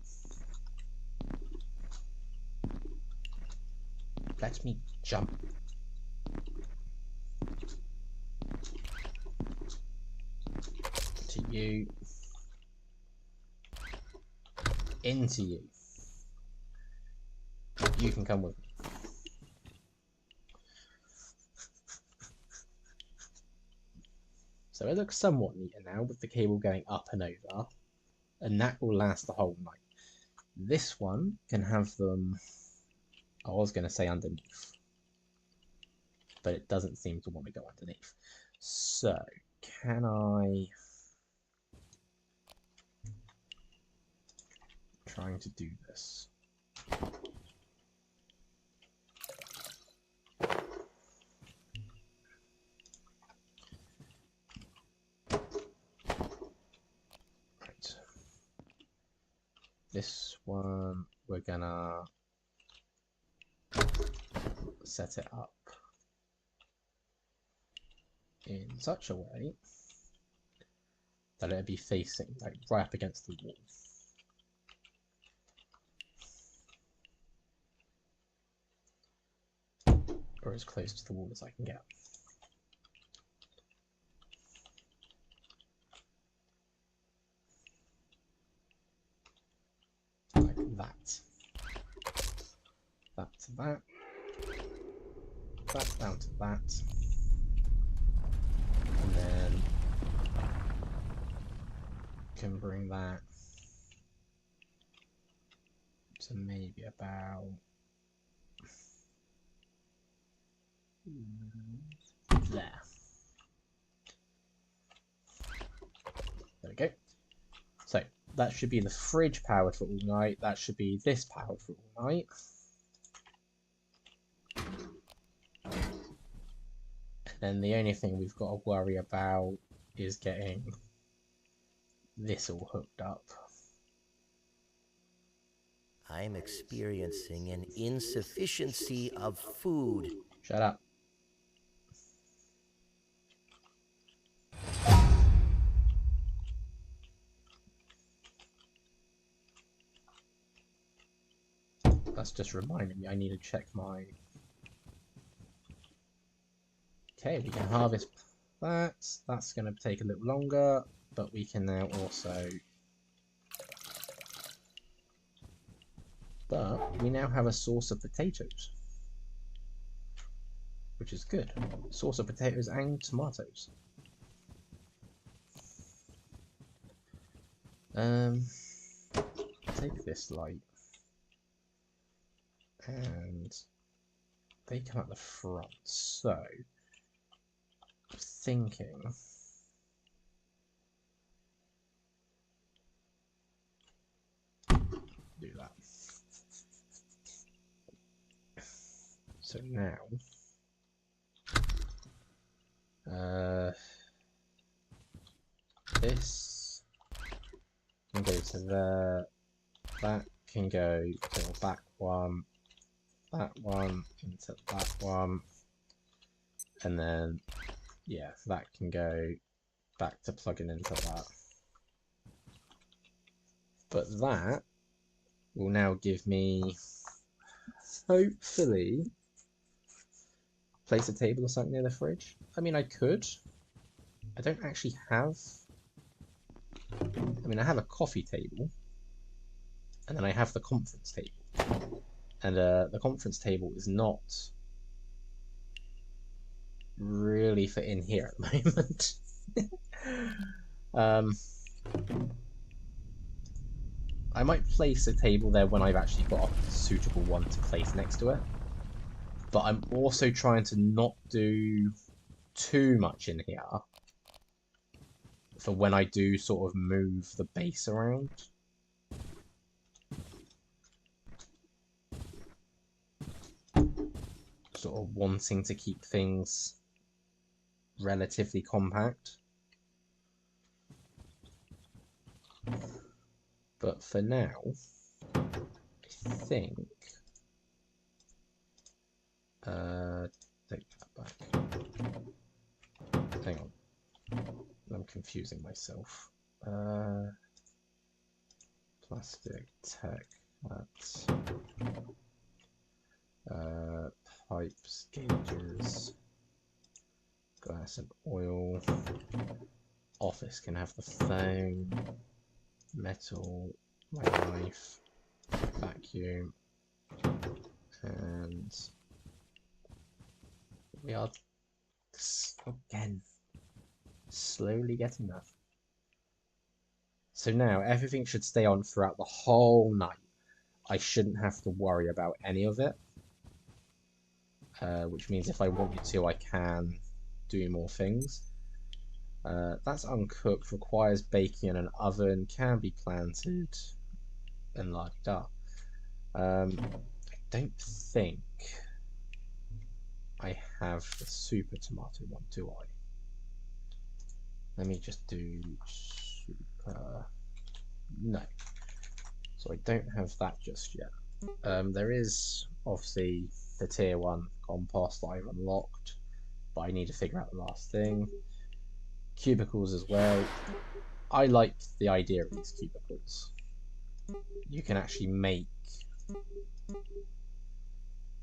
Let me jump. To you. Into you. You can come with me. So it looks somewhat neater now with the cable going up and over, and that will last the whole night. This one can have them, I was going to say underneath, but it doesn't seem to want to go underneath. So can I, trying to do this. This one, we're gonna set it up in such a way that it'll be facing like right up against the wall. Or as close to the wall as I can get. Like that. That to that. That down to that. And then can bring that to maybe about there. There we go. So that should be the fridge powered for all night. That should be this powered for all night. And then the only thing we've got to worry about is getting this all hooked up. I'm experiencing an insufficiency of food. Shut up. That's just reminding me I need to check my... Okay, we can harvest that. That's going to take a little longer, but we can now also... But we now have a source of potatoes, which is good. Source of potatoes and tomatoes. Take this light, and they come at the front. So, I'm thinking. Do that. So now, this can go to there, that can go to the back one, that one into that one, and then, yeah, that can go back to plugging into that. But that will now give me, hopefully, place a table or something near the fridge. I mean, I could. I don't actually have... I mean, I have a coffee table. And then I have the conference table. And the conference table is not really for in here at the moment. I might place a table there when I've actually got a suitable one to place next to it. But I'm also trying to not do too much in here for when I do sort of move the base around. sort of wanting to keep things relatively compact. But for now, I think take that back. Hang on, I'm confusing myself. Plastic, tech, that's pipes, gauges, glass and oil. Office can have the phone, metal, my knife, vacuum, and we are again slowly getting there. So now everything should stay on throughout the whole night. I shouldn't have to worry about any of it, which means if I wanted to, I can do more things. That's uncooked, requires baking in an oven, can be planted, and la da. I don't think I have the super tomato one, do I? Let me just do super. No. So I don't have that just yet. There is obviously the tier 1 compost that I've unlocked, but I need to figure out the last thing. Cubicles as well. I like the idea of these cubicles. You can actually make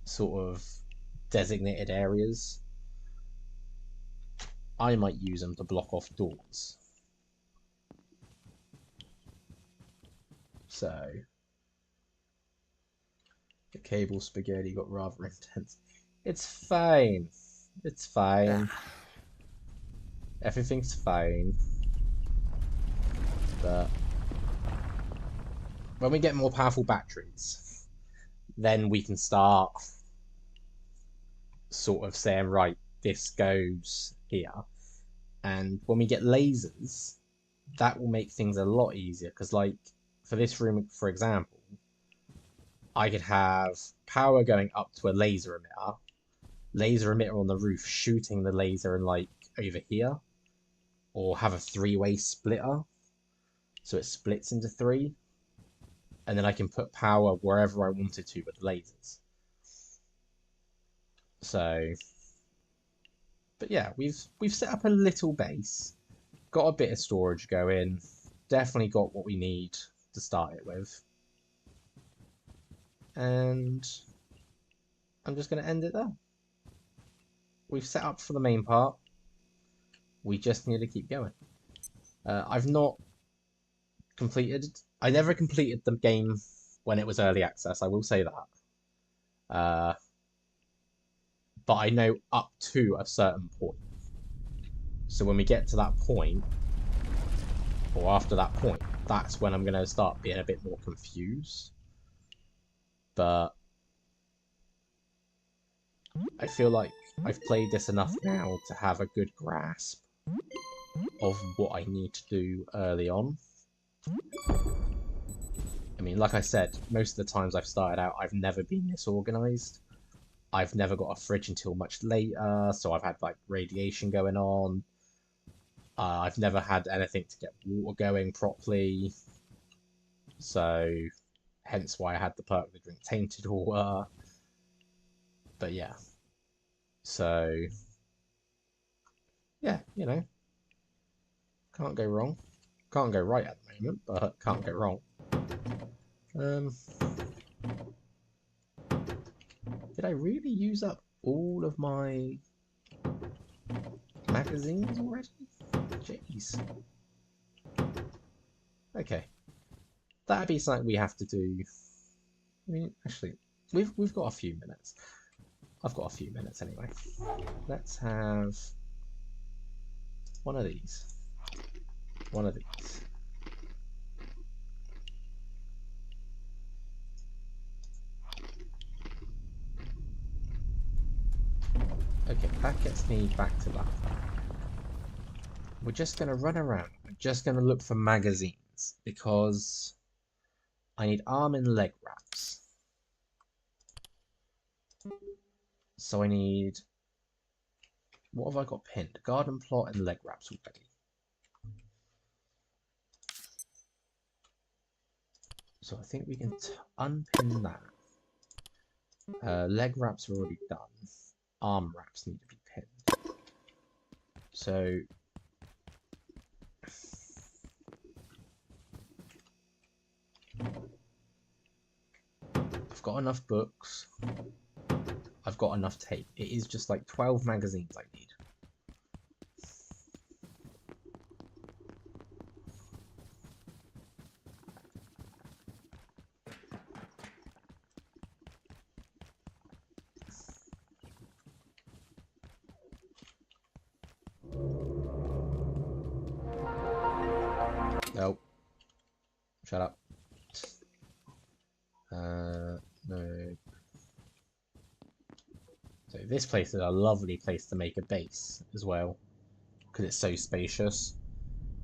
sort of designated areas. I might use them to block off doors. So the cable spaghetti got rather intense. It's fine. It's fine. Everything's fine. But when we get more powerful batteries, then we can start sort of saying, right, this goes here. And when we get lasers, that will make things a lot easier. Because, like, for this room, for example, I could have power going up to a laser emitter on the roof shooting the laser and, like, over here. Or have a 3-way splitter, so it splits into 3. And then I can put power wherever I wanted to with the lasers. So, but yeah, we've set up a little base, got a bit of storage going, definitely got what we need to start it with, and I'm just going to end it there. We've set up for the main part. We just need to keep going. I've not completed. I never completed the game when it was early access. I will say that. But I know up to a certain point. So when we get to that point, or after that point, that's when I'm going to start being a bit more confused. But I feel like I've played this enough now to have a good grasp of what I need to do early on. I mean, like I said, most of the times I've started out, I've never been this organised. I've never got a fridge until much later, so I've had like radiation going on. I've never had anything to get water going properly, so hence why I had the perk to drink tainted water. But yeah, so yeah, you know, can't go wrong. Can't go right at the moment, but can't go wrong. Did I really use up all of my magazines already? Jeez. Okay. That'd be something we have to do. I mean, actually, we've got a few minutes. I've got a few minutes anyway. Let's have one of these. One of these. Okay, that gets me back to that. We're just going to run around. We're just going to look for magazines because I need arm and leg wraps. So I need... What have I got pinned? Garden plot and leg wraps already. So I think we can unpin that. Leg wraps are already done. Arm wraps need to be pinned. So... I've got enough books. I've got enough tape. It is just like 12 magazines I need. Nope. Shut up. No. So this place is a lovely place to make a base as well, because it's so spacious.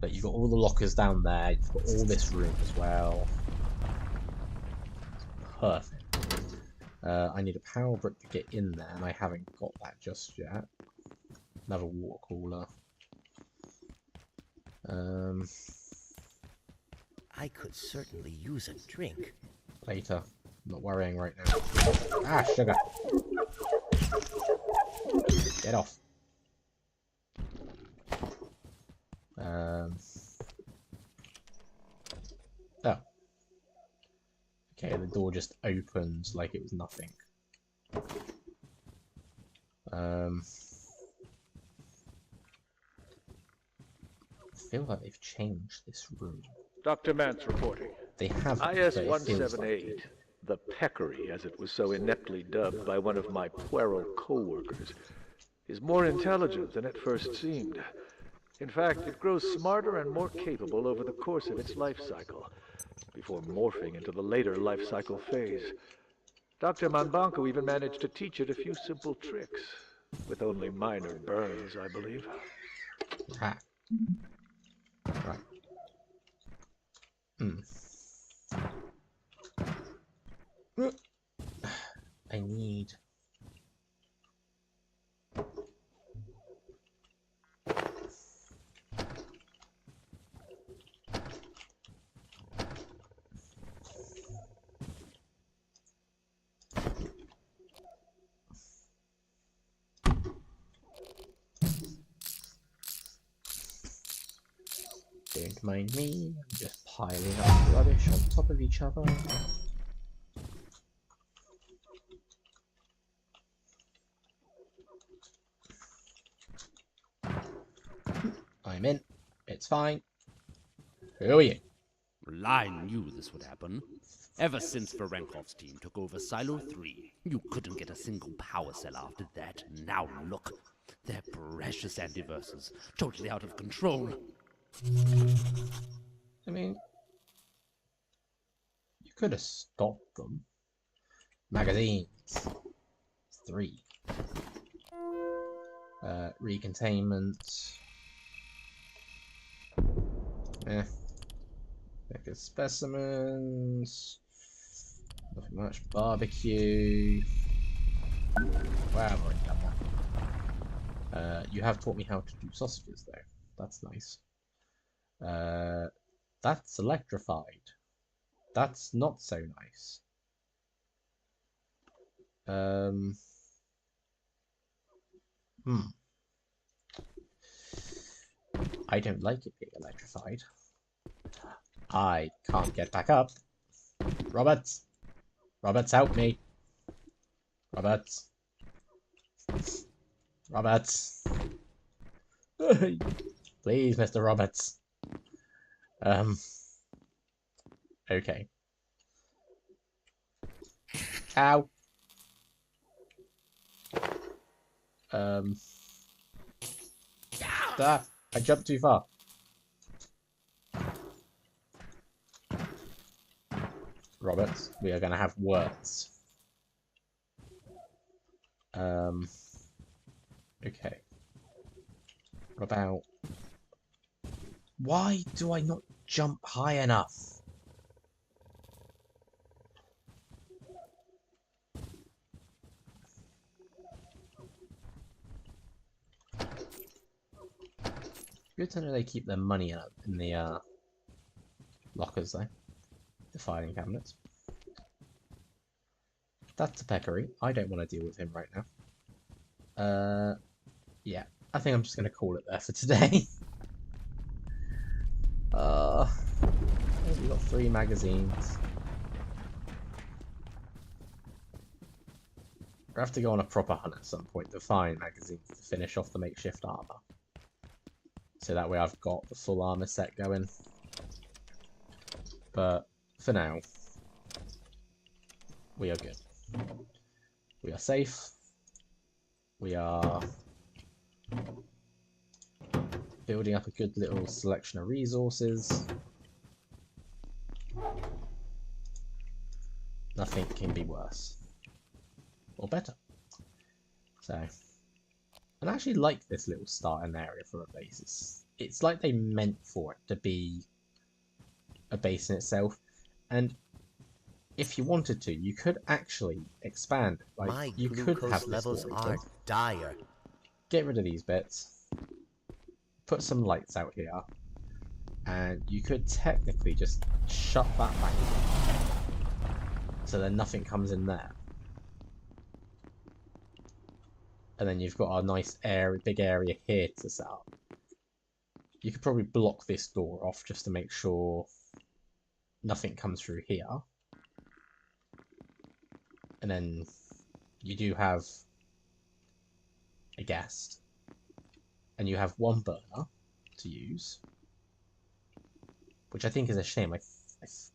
But you've got all the lockers down there, you've got all this room as well. Perfect. I need a power brick to get in there, and I haven't got that just yet. Another water cooler. I could certainly use a drink. Later. I'm not worrying right now. Ah, sugar! Get off. Oh. Okay, the door just opens like it was nothing. I feel like they've changed this room. Dr. Mance reporting. They haven't, but it feels like it. IS-178, the Peccary, as it was so ineptly dubbed by one of my puerile co-workers, is more intelligent than it first seemed. In fact, it grows smarter and more capable over the course of its life cycle, before morphing into the later life cycle phase. Dr. Manbanco even managed to teach it a few simple tricks, with only minor burns, I believe. Ah. Right. I need... Don't mind me, I'm just piling up rubbish on top of each other. I'm in. It's fine. Who are you? Well, I knew this would happen. Ever since Varenkov's team took over Silo 3, you couldn't get a single power cell after that. Now look, they're precious antiverses, totally out of control. I mean, you could have stopped them. Magazines. 3. Recontainment. Pick of specimens. Nothing much. Barbecue. Wow, I've already done that. You have taught me how to do sausages, though. That's nice. That's electrified. That's not so nice. I don't like it being electrified. I can't get back up. Roberts! Roberts, help me! Roberts! Roberts! Please, Mr. Roberts. Okay. Ow! I jumped too far. Roberts, we are going to have words. Okay. What about... Why do I not jump high enough? Good to know they keep their money in the lockers, though. The filing cabinets. That's a peccary. I don't want to deal with him right now. Yeah. I think I'm just going to call it there for today. We've got 3 magazines. I have to go on a proper hunt at some point to find magazines to finish off the makeshift armor. So that way I've got the full armor set going. But for now, we are good. We are safe. We are building up a good little selection of resources. Nothing can be worse. Or better. So, I actually like this little starting area for a base. It's like they meant for it to be a base in itself. And if you wanted to, you could actually expand it. Like, My you could glucose have this levels wallpaper. are dire. Get rid of these bits. Put some lights out here. And you could technically just shut that back so then nothing comes in there. And then you've got a nice area, big area here to set up. You could probably block this door off just to make sure nothing comes through here. And then you do have a guest. And you have 1 burner to use. Which I think is a shame. I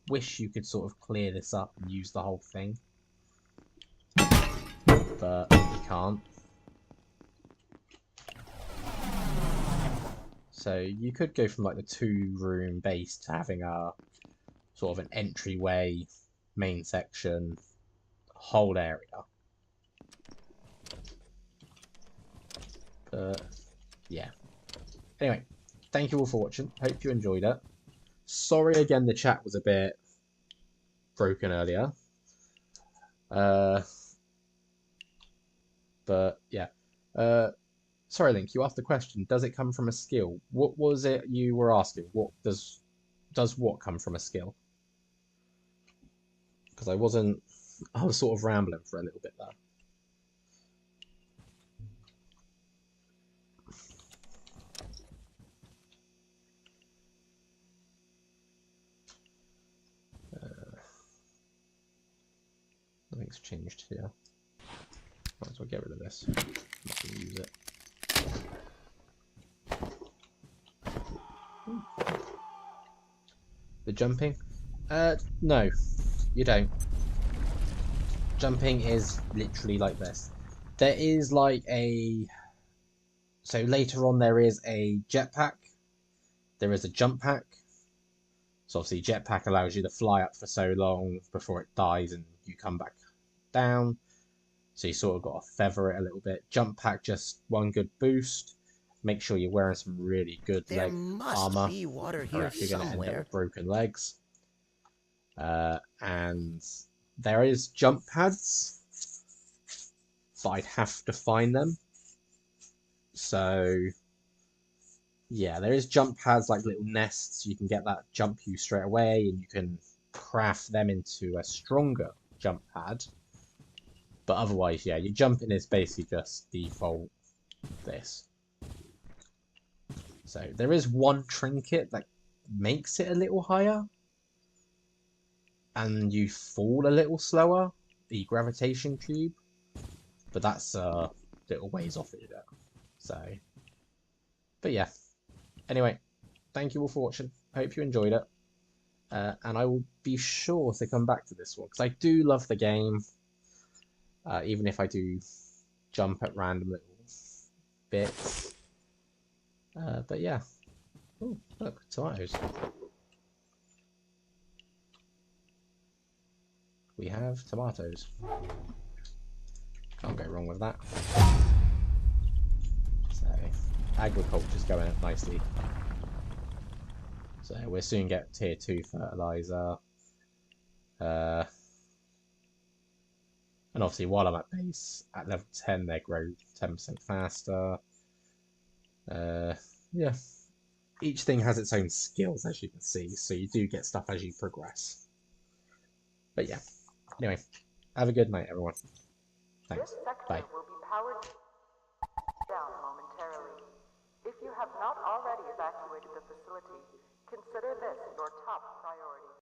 wish you could sort of clear this up and use the whole thing. But you can't. So you could go from like the 2-room base to having a sort of an entryway, main section, whole area. But yeah. Anyway, thank you all for watching. Hope you enjoyed it. Sorry again, the chat was a bit broken earlier. But yeah. Sorry, Link, you asked the question, does it come from a skill? What was it you were asking? What does what come from a skill? Because I was sort of rambling for a little bit there. Nothing's changed here. Might as well get rid of this. I'm not going to use it. The jumping? No, you don't. Jumping is literally like this. There is like a... So later on there is a jetpack. There is a jump pack. So obviously jetpack allows you to fly up for so long before it dies and you come back down. So you sort of got to feather it a little bit. Jump pack, just 1 good boost. Make sure you're wearing some really good There leg must armor, be water or here else you're going to end up somewhere. with broken legs. And there is jump pads, but I'd have to find them. So yeah, there is jump pads like little nests. You can get that jump you straight away, and you can craft them into a stronger jump pad. But otherwise, yeah, your jumping is basically just default this. So there is 1 trinket that makes it a little higher. And you fall a little slower, the gravitation cube. But that's a little ways off it. So, but yeah. Anyway, thank you all for watching. I hope you enjoyed it. And I will be sure to come back to this one, because I do love the game. Even if I do jump at random little bits. But yeah. Oh, look, tomatoes. We have tomatoes. Can't go wrong with that. So, agriculture's going up nicely. So we'll soon get tier 2 fertilizer. And obviously while I'm at base, at level 10 they grow 10% faster. Yeah. each thing has its own skills, as you can see, so you do get stuff as you progress. But yeah, anyway, have a good night, everyone. Thanks. This sector Bye. will be powered down momentarily. If you have not already evacuated the facility, consider this your top priority.